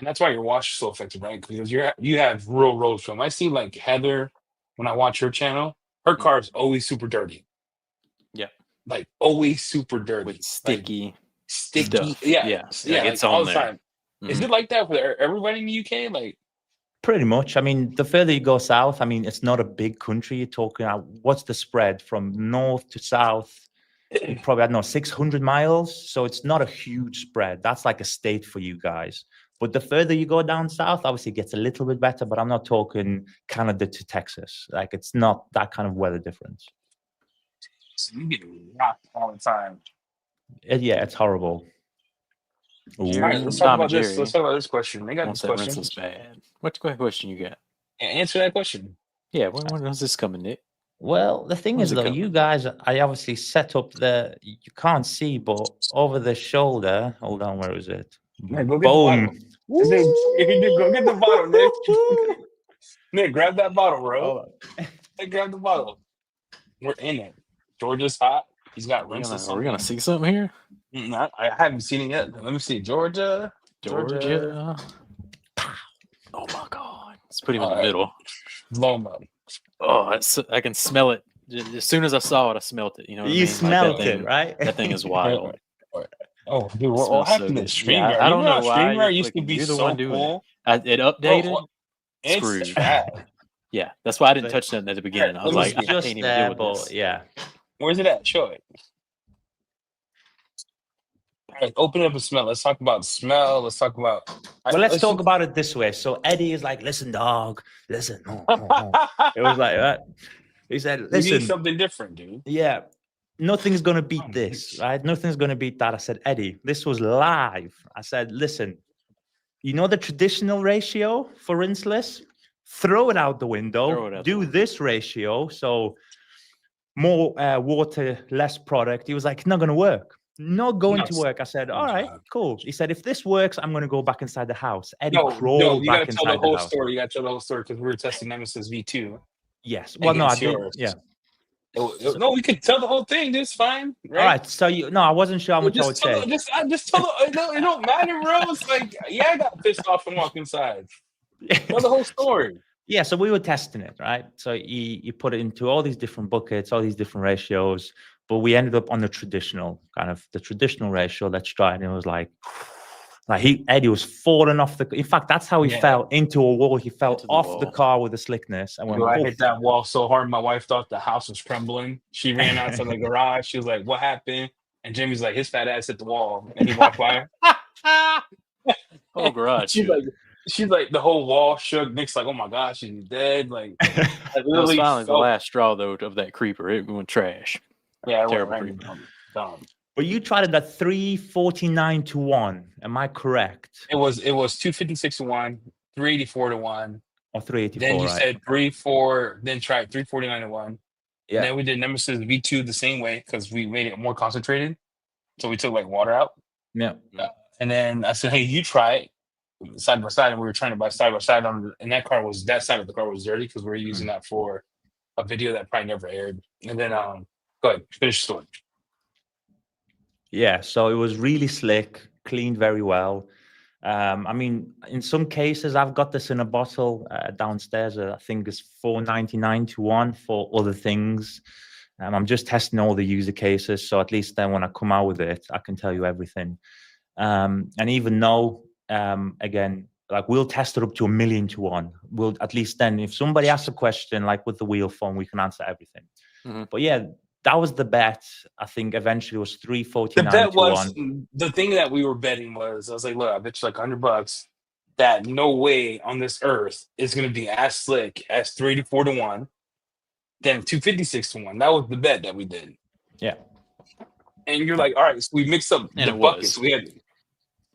Speaker 2: that's why your wash is so effective, right? Because you have real road film. I see like Heather when I watch her channel. Her car is always super dirty.
Speaker 1: Yeah,
Speaker 2: like always super dirty,
Speaker 1: with sticky
Speaker 2: stuff.
Speaker 1: Yeah,
Speaker 2: like
Speaker 1: it's
Speaker 2: all
Speaker 1: on
Speaker 2: the
Speaker 1: there.
Speaker 2: time. Is it like that for everybody in the UK? Like,
Speaker 3: pretty much. I mean, the further you go south, I mean, it's not a big country. You're talking about what's the spread from north to south? Probably, I don't know, 600 miles. So it's not a huge spread. That's like a state for you guys. But the further you go down south, obviously it gets a little bit better, but I'm not talking Canada to Texas. Like, it's not that kind of weather difference.
Speaker 2: So you get rocked all the time.
Speaker 3: Yeah, it's horrible.
Speaker 2: All right, let's
Speaker 1: Tom
Speaker 2: talk
Speaker 1: and
Speaker 2: about this.
Speaker 1: Jerry
Speaker 2: Let's talk about this question. They got
Speaker 1: wants
Speaker 2: this
Speaker 1: that
Speaker 2: question.
Speaker 1: rinseless bad. What question you got?
Speaker 2: Answer that question.
Speaker 1: Yeah, when is this coming, Nick?
Speaker 3: Well, the thing
Speaker 1: When's
Speaker 3: is,
Speaker 1: it
Speaker 3: though,
Speaker 1: coming?
Speaker 3: you guys, I obviously set up you can't see, but over the shoulder. Hold on, where is it?
Speaker 2: Man, go get the bottle.
Speaker 3: Boom.
Speaker 2: Go get the bottle, Nick. Nick, grab that bottle, bro.
Speaker 3: Oh.
Speaker 2: Hey, grab the bottle. We're in it. Georgia's hot. He's got rinseless.
Speaker 1: Are we gonna see something here?
Speaker 2: I haven't seen it yet. Let me see. Georgia.
Speaker 1: Georgia. Oh my God! Let's put him in the
Speaker 2: All right.
Speaker 1: middle.
Speaker 2: Loma.
Speaker 1: Oh, I can smell it. As soon as I saw it, I smelt it. You know what I mean?
Speaker 3: You
Speaker 1: Like,
Speaker 3: smelt
Speaker 1: that thing,
Speaker 3: it, right?
Speaker 1: That thing is wild.
Speaker 2: Oh, dude, what
Speaker 1: Smells
Speaker 2: happened
Speaker 1: so
Speaker 2: to
Speaker 1: good. Yeah,
Speaker 2: StreamYard?
Speaker 1: I don't know why.
Speaker 2: StreamYard used to be
Speaker 1: You're the
Speaker 2: so
Speaker 1: one doing
Speaker 2: cool.
Speaker 1: it updated.
Speaker 2: It's
Speaker 1: Screwed.
Speaker 2: trash.
Speaker 1: Yeah, that's why I didn't touch that at the beginning. I was like, I
Speaker 3: just
Speaker 1: can't even
Speaker 3: there,
Speaker 1: deal with
Speaker 3: but
Speaker 1: this.
Speaker 3: yeah.
Speaker 2: Where's it at? Show it. All right, open up and smell. Let's talk about smell. Let's talk about.
Speaker 3: Well, let's talk about it this way. So Eddie is like, "Listen, dog, listen." It was like that. He said,
Speaker 2: We
Speaker 3: "Listen,
Speaker 2: need something different, dude.
Speaker 3: yeah, nothing's gonna beat this, right? Nothing's gonna beat that." I said, "Eddie, this was live." I said, "Listen, you know the traditional ratio for rinseless? Throw it out the window. Do this ratio. So more water, less product." He was like, "Not gonna work. Not going to work." I said, "All right, cool." He said, "If this works, I'm going to go back inside the house." Eddie crawled
Speaker 2: you
Speaker 3: back
Speaker 2: gotta tell
Speaker 3: inside
Speaker 2: the whole
Speaker 3: house.
Speaker 2: story. You gotta tell the whole story because we were testing Nemesis V2.
Speaker 3: Yes. Well, no, I did.
Speaker 2: Yours.
Speaker 3: Yeah.
Speaker 2: No, we could tell the whole thing. Dude, it's fine. Right?
Speaker 3: All right. So I wasn't sure how much I would say.
Speaker 2: Just tell it. It don't matter, bro. It's like, yeah, I got pissed off and walked inside. Tell the whole story.
Speaker 3: Yeah, so we were testing it, right? So you put it into all these different buckets, all these different ratios, but we ended up on the traditional ratio. Let's try it. And it was like Eddie was falling off in fact, that's how he fell into a wall. He fell off the car with the slickness. And
Speaker 2: I hit that wall so hard, my wife thought the house was crumbling. She ran out to the garage. She was like, "What happened?" And Jimmy's like, his fat ass hit the wall. And he walked by.
Speaker 1: Oh, garage.
Speaker 2: She's like, the whole wall shook. Nick's like, "Oh my gosh, she's dead." Like,
Speaker 1: that was finally the last straw, though, of that creeper. It went trash.
Speaker 2: Yeah,
Speaker 1: terrible creeper.
Speaker 3: Dumb. But you tried it at 349 to 1. Am I correct?
Speaker 2: It was 256 to 1, 384 to 1.
Speaker 3: Or 384.
Speaker 2: Then you said 3-4, then tried 349 to 1.
Speaker 3: Yeah.
Speaker 2: And then we did Nemesis V2 the same way because we made it more concentrated. So we took like water out.
Speaker 3: Yeah.
Speaker 2: And then I said, "Hey, you try it side by side." And we were trying to side by side and that side of the car was dirty because we were using that for a video that probably never aired. And then go ahead, finish the story.
Speaker 3: Yeah, so it was really slick, cleaned very well. I mean, in some cases, I've got this in a bottle downstairs. I think it's $4.99 to 1 for other things. I'm just testing all the user cases, so at least then when I come out with it, I can tell you everything. And even though, again, like we'll test it up to 1,000,000 to 1. We'll at least then, if somebody asks a question, like with the wheel phone, we can answer everything. Mm-hmm. But yeah, that was the bet. I think eventually it was 349. The bet was
Speaker 2: 1. The thing that we were betting was, I was like, "Look, I bet you like $100 that no way on this earth is going to be as slick as 384 to 1, then 256 to 1." That was the bet that we did.
Speaker 3: Yeah.
Speaker 2: And you're like, "All right, so we mixed up
Speaker 1: and
Speaker 2: the buckets." We had.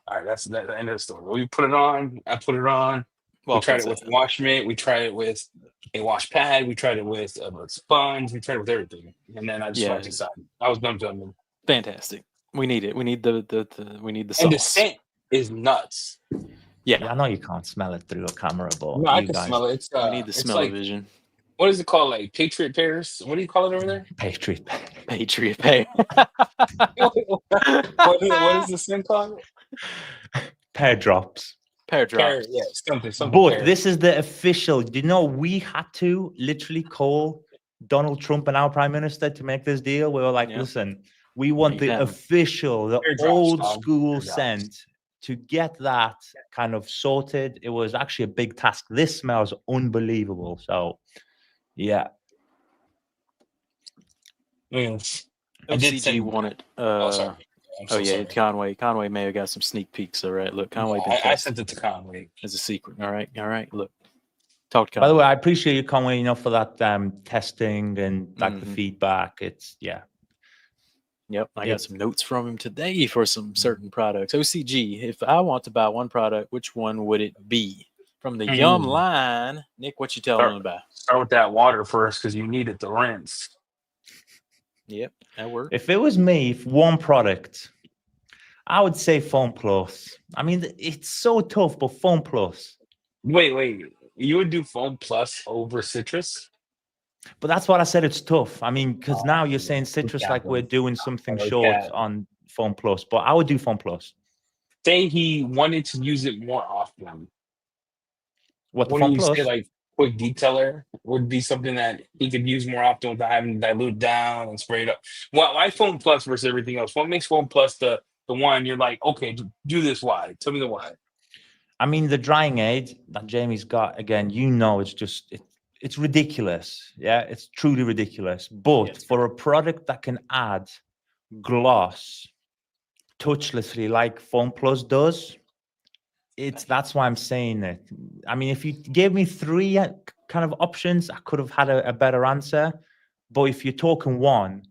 Speaker 2: All right, that's the end of the story. We put it on. I put it on. We tried it with wash mitt. We tried it with a wash pad. We tried it with a sponge. We tried it with everything. And then I just walked inside. I was done.
Speaker 1: Fantastic. We need it. We need the sauce.
Speaker 2: And the scent is nuts.
Speaker 3: Yeah, I know you can't smell it through a camera, but
Speaker 2: no, I can smell it. It's
Speaker 1: we need the smell-o-vision.
Speaker 2: What is it called? Like Patriot pears? What do you call it over there?
Speaker 3: Patriot
Speaker 1: pear.
Speaker 2: What is the scent called?
Speaker 3: Pear drops.
Speaker 1: Pear drops.
Speaker 2: Yeah, something.
Speaker 3: But
Speaker 2: pear.
Speaker 3: This is the official. You know, we had to literally call Donald Trump and our prime minister to make this deal. We were like, "Listen, we want the official, the old school scent to get that kind of sorted." It was actually a big task. This smells unbelievable. So, yeah.
Speaker 2: Yes.
Speaker 1: MCG wanted.
Speaker 2: Sorry.
Speaker 1: Sorry. Conway. Conway may have got some sneak peeks. All right, look, Conway.
Speaker 2: I sent it to Conway
Speaker 1: as a secret. All right. Look, talk to Conway.
Speaker 3: By the way, I appreciate you, Conway. For that testing and like the feedback. It's
Speaker 1: Yep, I got some notes from him today for some certain products. OCG, if I want to buy one product, which one would it be? From the Yum line, Nick, what you telling them about?
Speaker 2: Start with that water first because you need it to rinse.
Speaker 1: Yep, that works.
Speaker 3: If it was me, if one product, I would say Foam Plus. I mean, it's so tough, but Foam Plus.
Speaker 2: Wait. You would do Foam Plus over citrus?
Speaker 3: But that's what I said. It's tough. I mean, because now you're saying citrus like we're doing something short on Foam Plus, but I would do Foam Plus.
Speaker 2: Say he wanted to use it more often.
Speaker 3: What
Speaker 2: do you say? Like quick detailer would be something that he could use more often without having to dilute down and spray it up. Why Foam Plus versus everything else? What makes Foam Plus the one you're like, okay, do this? Why? Tell me the why.
Speaker 3: I mean, the drying aid that Jamie's got, again, it's just it's ridiculous. Yeah, it's truly ridiculous. But for a product that can add gloss touchlessly like Foam Plus does, that's why I'm saying it. I mean, if you gave me 3 kind of options, I could have had a better answer. But if you're talking one,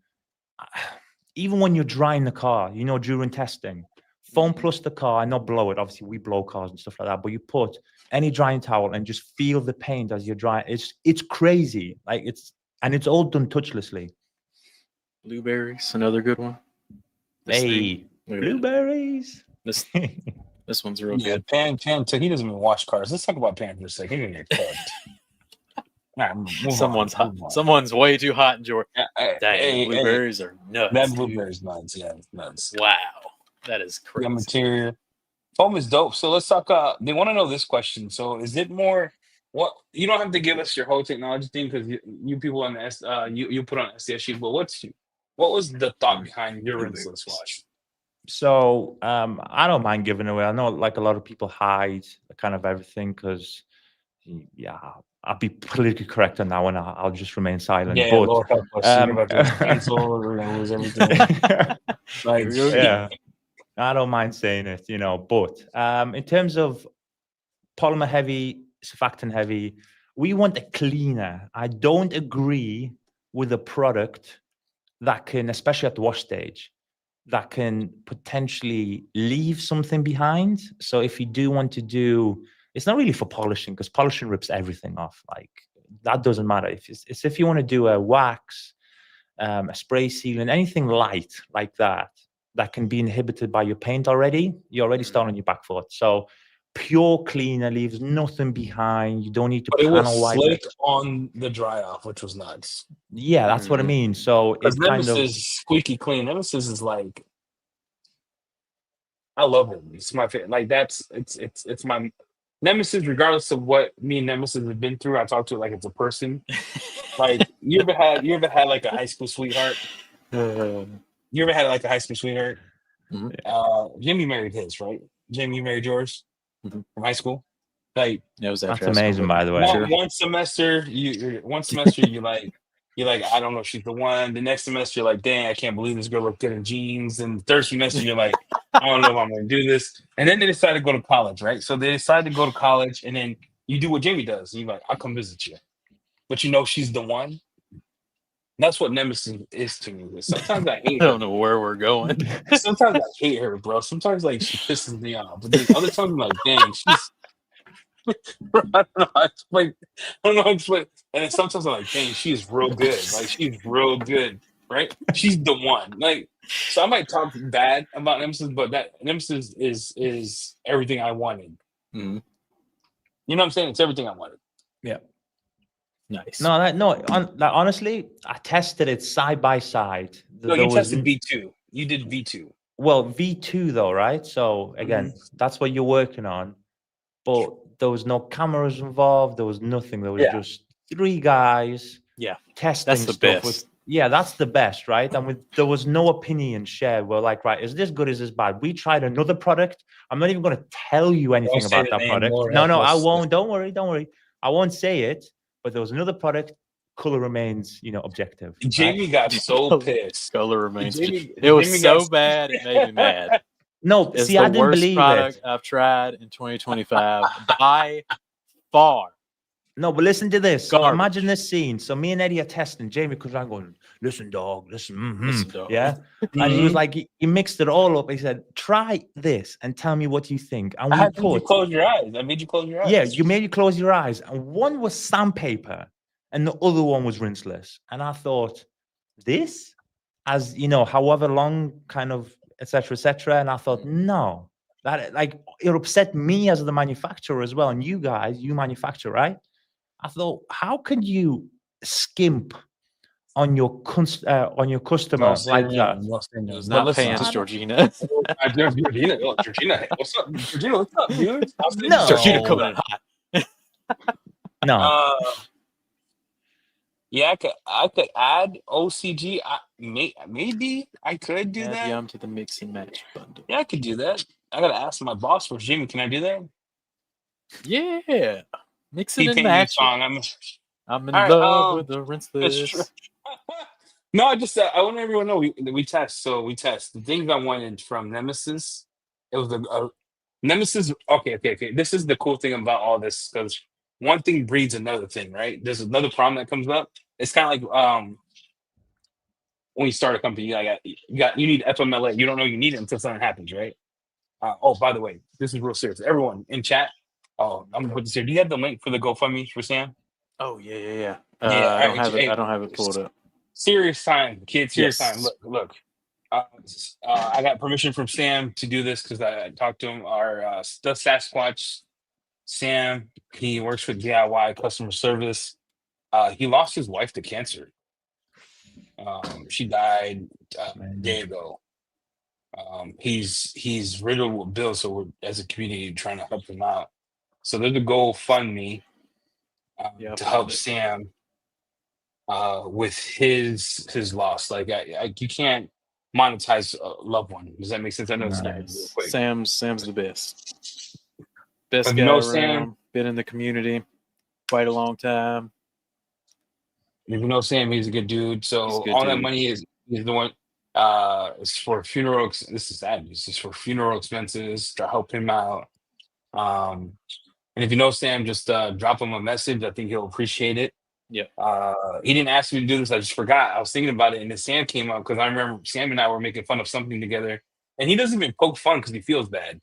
Speaker 3: even when you're drying the car, during testing, Foam Plus the car, and not blow it. Obviously, we blow cars and stuff like that. But you put any drying towel and just feel the paint as you're drying. It's crazy. Like it's all done touchlessly.
Speaker 1: Blueberries, another good one.
Speaker 3: Blueberries.
Speaker 1: This one's real good.
Speaker 2: Pan. So he doesn't even wash cars. Let's talk about Pan for a second. He didn't get cooked.
Speaker 1: Someone's way too hot in Georgia. Dang, blueberries are nuts.
Speaker 2: That blueberries nuts. Yeah, nuts.
Speaker 1: Wow, that is crazy.
Speaker 2: The material. Foam is dope. So let's talk. They want to know this question. So is it more? What you don't have to give us your whole technology thing because you people on the you put on SDS sheet. But what was the thought behind your rinseless wash?
Speaker 3: So I don't mind giving away. I know like a lot of people hide kind of everything because I'll be politically correct on that one. I'll just remain silent.
Speaker 2: Yeah,
Speaker 3: but,
Speaker 2: Lord help us. You're about to cancel or we're gonna lose everything.
Speaker 3: I don't mind saying it, But in terms of polymer heavy, surfactant heavy, we want a cleaner. I don't agree with a product that can, especially at the wash stage, that can potentially leave something behind. So if you do want to do, it's not really for polishing because polishing rips everything off. Like that doesn't matter. If you want to do a wax, a spray sealant, anything light like that can be inhibited by your paint already, you're already starting on your back foot. So pure cleaner leaves nothing behind. You don't need to panel wipe
Speaker 2: it on the dry off, which was nuts.
Speaker 3: Yeah, that's what I mean. So it's
Speaker 2: Nemesis kind of squeaky clean. Nemesis is like, I love it. It's my favorite. Like it's my Nemesis, regardless of what me and Nemesis have been through. I talk to it like it's a person. Like you ever had like a high school sweetheart? You ever had like a high school sweetheart? Mm-hmm. Jimmy married his, right? Jamie, you married yours from high school. Like
Speaker 3: that's amazing, by the way.
Speaker 2: One semester, you're like, I don't know, she's the one. The next semester, you're like, dang, I can't believe this girl looked good in jeans. And the third semester, you're like, I don't know if I'm going to do this. And then they decide to go to college, right? So they decide to go to college, and then you do what Jamie does. And you're like, I'll come visit you. But she's the one. That's what Nemesis is to me. Sometimes I hate her.
Speaker 1: I don't know where we're going.
Speaker 2: Sometimes I hate her, bro. Sometimes like she pisses me off. But then other times I'm like, dang, she's I don't know how to explain. And then sometimes I'm like, dang, she's real good. Like she's real good, right? She's the one. Like, so I might talk bad about Nemesis, but that Nemesis is everything I wanted.
Speaker 1: Mm-hmm.
Speaker 2: You know what I'm saying? It's everything I wanted.
Speaker 3: Yeah.
Speaker 1: Nice.
Speaker 3: Honestly, I tested it side by side.
Speaker 2: You tested V2. You did V2.
Speaker 3: Well, V2 though, right? So again, that's what you're working on. But there was no cameras involved. There was nothing. There was just 3 guys.
Speaker 1: Yeah,
Speaker 3: testing.
Speaker 1: That's the
Speaker 3: stuff
Speaker 1: best.
Speaker 3: That's the best, right? And there was no opinion shared. We're like, right, is this good? Is this bad? We tried another product. I'm not even going to tell you anything about that product. No, I won't. Don't worry. I won't say it. But there was another product. Color remains, objective.
Speaker 2: Jamie got so pissed.
Speaker 1: Color remains. It was so bad. It made me mad.
Speaker 3: No,
Speaker 1: it's
Speaker 3: see, I didn't believe
Speaker 1: the worst product I've tried in 2025 by far.
Speaker 3: No, but listen to this. So imagine this scene. So me and Eddie are testing. Jamie comes around going, listen, dog, listen,
Speaker 1: Listen, dog.
Speaker 3: yeah. And he was like, he mixed it all up. He said, try this and tell me what you think. And
Speaker 2: I
Speaker 3: we
Speaker 2: had made you
Speaker 3: put,
Speaker 2: close your eyes. I made you close your eyes.
Speaker 3: yeah, you made you close your eyes. And one was sandpaper and the other one was rinseless. And I thought, this, as you know, however long, kind of, etc. And I thought, no, that like it upset me as the manufacturer as well. And you guys, you manufacture, right? I thought, how could you skimp on your customer like that?
Speaker 1: It was not pants, Georgina.
Speaker 2: Georgina, what's up? Georgina, what's up, dude?
Speaker 3: No.
Speaker 1: Georgina coming in hot.
Speaker 3: No.
Speaker 2: Yeah, I could add OCG. Maybe I could do
Speaker 1: Add
Speaker 2: that.
Speaker 1: Yum to the mix and match bundle.
Speaker 2: Yeah, I could do that. I gotta ask my boss for Jimmy. Can I do that?
Speaker 1: Yeah, mix it
Speaker 2: He
Speaker 1: and
Speaker 2: paid me a
Speaker 1: match
Speaker 2: song.
Speaker 1: it. I'm in
Speaker 2: All right,
Speaker 1: love with the
Speaker 2: that's true.
Speaker 1: rinseless.
Speaker 2: No, I just I want everyone to know we test. So we test the things I wanted from Nemesis. It was the Nemesis. Okay. This is the cool thing about all this, because one thing breeds another thing, right? There's another problem that comes up. It's kind of like when you start a company, you need FMLA. You don't know you need it until something happens, right? Oh, by the way, this is real serious. Everyone in chat. Oh, I'm gonna put this here. Do you have the link for the GoFundMe for Sam?
Speaker 1: Oh yeah.
Speaker 2: Yeah,
Speaker 1: I don't have it. I don't have it pulled up.
Speaker 2: Serious time, kids. Serious
Speaker 1: Yes.
Speaker 2: time. Look. I got permission from Sam to do this because I talked to him. Our the Sasquatch Sam. He works with DIY customer service. He lost his wife to cancer. She died a day ago. He's riddled with bills, so we're as a community trying to help him out. So there's a GoFundMe to help Sam with his loss. Like you can't monetize a loved one. Does that make sense? I know it's
Speaker 1: Nice.
Speaker 2: quick.
Speaker 1: Sam's the best. Best
Speaker 2: If
Speaker 1: guy
Speaker 2: you know
Speaker 1: around.
Speaker 2: Sam,
Speaker 1: been in the community quite a long time.
Speaker 2: if you know Sam, he's a good dude. So
Speaker 1: Good
Speaker 2: all that
Speaker 1: dude.
Speaker 2: money is the one. It's for funeral. This is sad. This is for funeral expenses to help him out. And if you know Sam, just drop him a message. I think he'll appreciate it.
Speaker 1: Yeah.
Speaker 2: He didn't ask me to do this. I just forgot. I was thinking about it, and then Sam came up because I remember Sam and I were making fun of something together, and he doesn't even poke fun because he feels bad.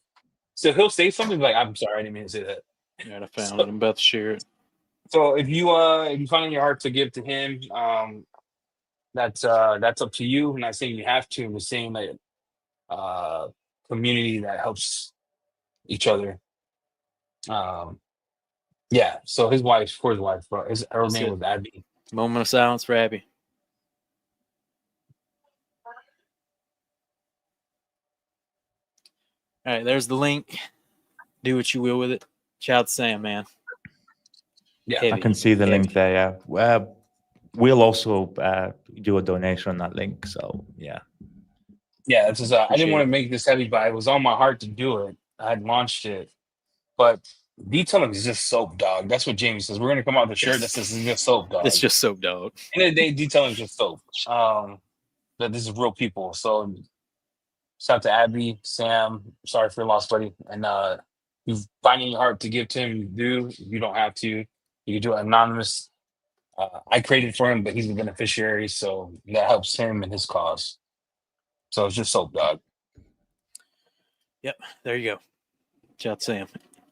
Speaker 2: So he'll say something like, "I'm sorry, I didn't mean to say that."
Speaker 1: Yeah, I found it. I'm about to share it.
Speaker 2: So if you find in your heart to give to him, that's up to you. I'm not saying you have to. I'm just saying that community that helps each other. Yeah. So his wife, bro. Her name was Abby.
Speaker 1: Moment of silence for Abby. All right, there's the link. Do what you will with it. Shout out to Sam, man.
Speaker 2: Yeah,
Speaker 3: I can see the link there. Yeah, we'll also do a donation on that link. So yeah.
Speaker 2: Yeah, this is. I didn't want to make this heavy, but it was on my heart to do it. I had launched it, but detailing is just soap, dog. That's what Jamie says. We're gonna come out with a shirt that says it's just soap, dog.
Speaker 1: It's just soap, dog.
Speaker 2: End of the day, detailing is just soap. That this is real people. So shout out to Abby, Sam. Sorry for your loss, buddy. And you find in your heart to give to him, you do. You don't have to. You can do it anonymous. I created for him, but he's the beneficiary, so that helps him and his cause. So it's just soap, dog.
Speaker 1: Yep, there you go. Shout out to Sam.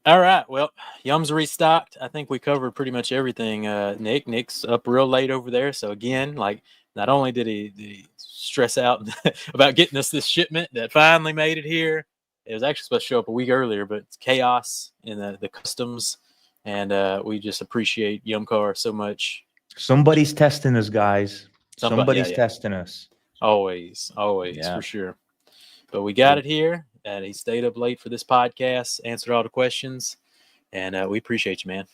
Speaker 1: All right, well, Yum's restocked. I think we covered pretty much everything. Nick's up real late over there. So again, like, not only did he stress out about getting us this shipment that finally made it here, it was actually supposed to show up a week earlier, but it's chaos in the customs, and we just appreciate YumCars so much.
Speaker 3: Somebody's testing us, guys. Somebody's testing us.
Speaker 1: Always, for sure. But we got it here, and he stayed up late for this podcast, answered all the questions, and we appreciate you, man.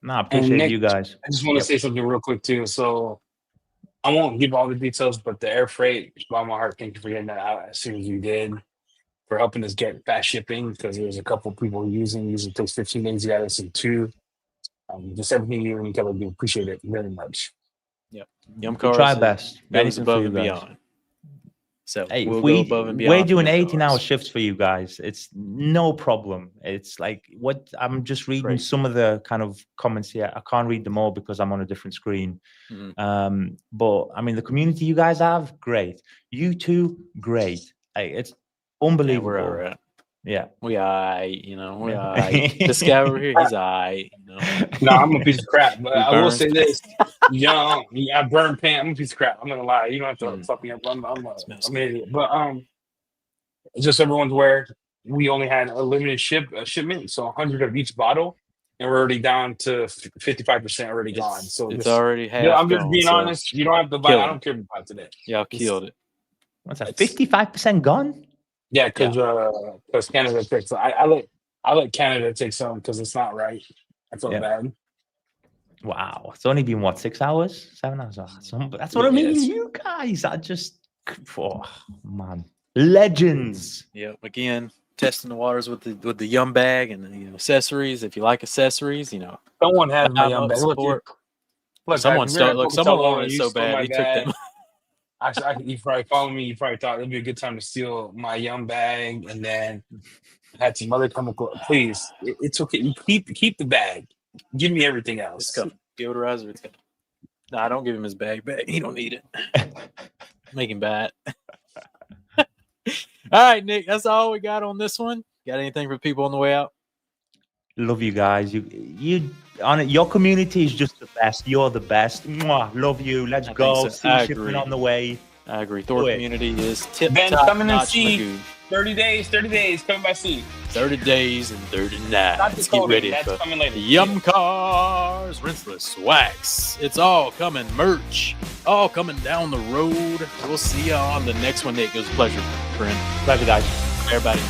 Speaker 3: No, I appreciate
Speaker 2: Nick,
Speaker 3: you guys.
Speaker 2: I just want to say something real quick too. So I won't give all the details, but the air freight is by my heart. Thank you for getting that out as soon as you did, for helping us get fast shipping, because there's a couple people using. Usually takes 15 days. You got us in 2. Just everything you and Kelly do. Appreciate it very much.
Speaker 1: Yep. YumCars
Speaker 3: try best.
Speaker 1: goes
Speaker 3: Anything
Speaker 1: above
Speaker 3: for
Speaker 1: and
Speaker 3: you guys.
Speaker 1: beyond. So
Speaker 3: Hey,
Speaker 1: we'll go above and beyond.
Speaker 3: we're
Speaker 1: for
Speaker 3: doing
Speaker 1: Yum
Speaker 3: 18-hour
Speaker 1: Cars.
Speaker 3: shifts for you guys. It's no problem. It's like what I'm just reading
Speaker 1: Crazy.
Speaker 3: some of the kind of comments here. I can't read them all because I'm on a different screen. But I mean, the community you guys have, great. You two, great. Hey, it's unbelievable.
Speaker 1: Yeah, we're all right.
Speaker 3: Yeah.
Speaker 1: We aight, you know, we aight. This guy over here, he's aight, you know.
Speaker 2: No, I'm a piece of crap. But
Speaker 1: He
Speaker 2: I will
Speaker 1: burns
Speaker 2: say this. Young, I burn paint. I'm a piece of crap. I'm gonna lie. You don't have to fuck me up. I'm
Speaker 1: Smells
Speaker 2: an idiot. But just everyone's aware, we only had a limited shipment, so 100 of each bottle, and we're already down to 55% already gone. So
Speaker 1: it's
Speaker 2: just,
Speaker 1: already half.
Speaker 2: yeah, I'm just
Speaker 1: gone,
Speaker 2: being
Speaker 1: so
Speaker 2: honest. You don't have to buy.
Speaker 1: Killing
Speaker 2: I don't care if you buy today.
Speaker 1: y'all killed it.
Speaker 3: What's that? 55% gone?
Speaker 2: Yeah, because Canada takes. I let Canada take some because it's not right. I feel bad.
Speaker 3: Wow. It's only been what, 6 hours? 7 hours? That's what I mean.
Speaker 1: Yes.
Speaker 3: You guys are just, oh man, legends.
Speaker 1: Yeah. Again, testing the waters with the Yum bag and the accessories. If you like accessories, you know,
Speaker 2: Someone has my young bag.
Speaker 1: support.
Speaker 2: Look,
Speaker 1: Someone
Speaker 2: guys,
Speaker 1: stole. Look, someone
Speaker 2: Coca-Cola,
Speaker 1: wanted it
Speaker 2: you
Speaker 1: so
Speaker 2: stole
Speaker 1: bad
Speaker 2: my
Speaker 1: he took
Speaker 2: bag.
Speaker 1: them.
Speaker 2: You probably follow me. You probably thought it'd be a good time to steal my young bag, and then had some other chemical. Please, it's okay. You keep the bag. Give me everything else.
Speaker 1: It's coming. Deodorizer, it's coming. Nah, don't give him his bag back. He don't need it. Make him bad. All right, Nick. That's all we got on this one. Got anything for people on the way out?
Speaker 3: Love you guys. You on it. Your community is just the best. You're the best. Mwah, love you. Let's go.
Speaker 1: So.
Speaker 3: See shipment on the way.
Speaker 1: I agree. Thor community is tip
Speaker 2: Ben,
Speaker 1: top
Speaker 2: coming and
Speaker 1: notch.
Speaker 2: see. 30 days coming by sea.
Speaker 1: 30 days and 30
Speaker 2: Not
Speaker 1: nights. Get
Speaker 2: decoded.
Speaker 1: ready
Speaker 2: That's
Speaker 1: for
Speaker 2: coming later.
Speaker 1: YumCars, rinseless wax. It's all coming. Merch, all coming down the road. We'll see you on the next one, Nick. It was a pleasure, friend.
Speaker 3: Love you guys.
Speaker 1: Everybody.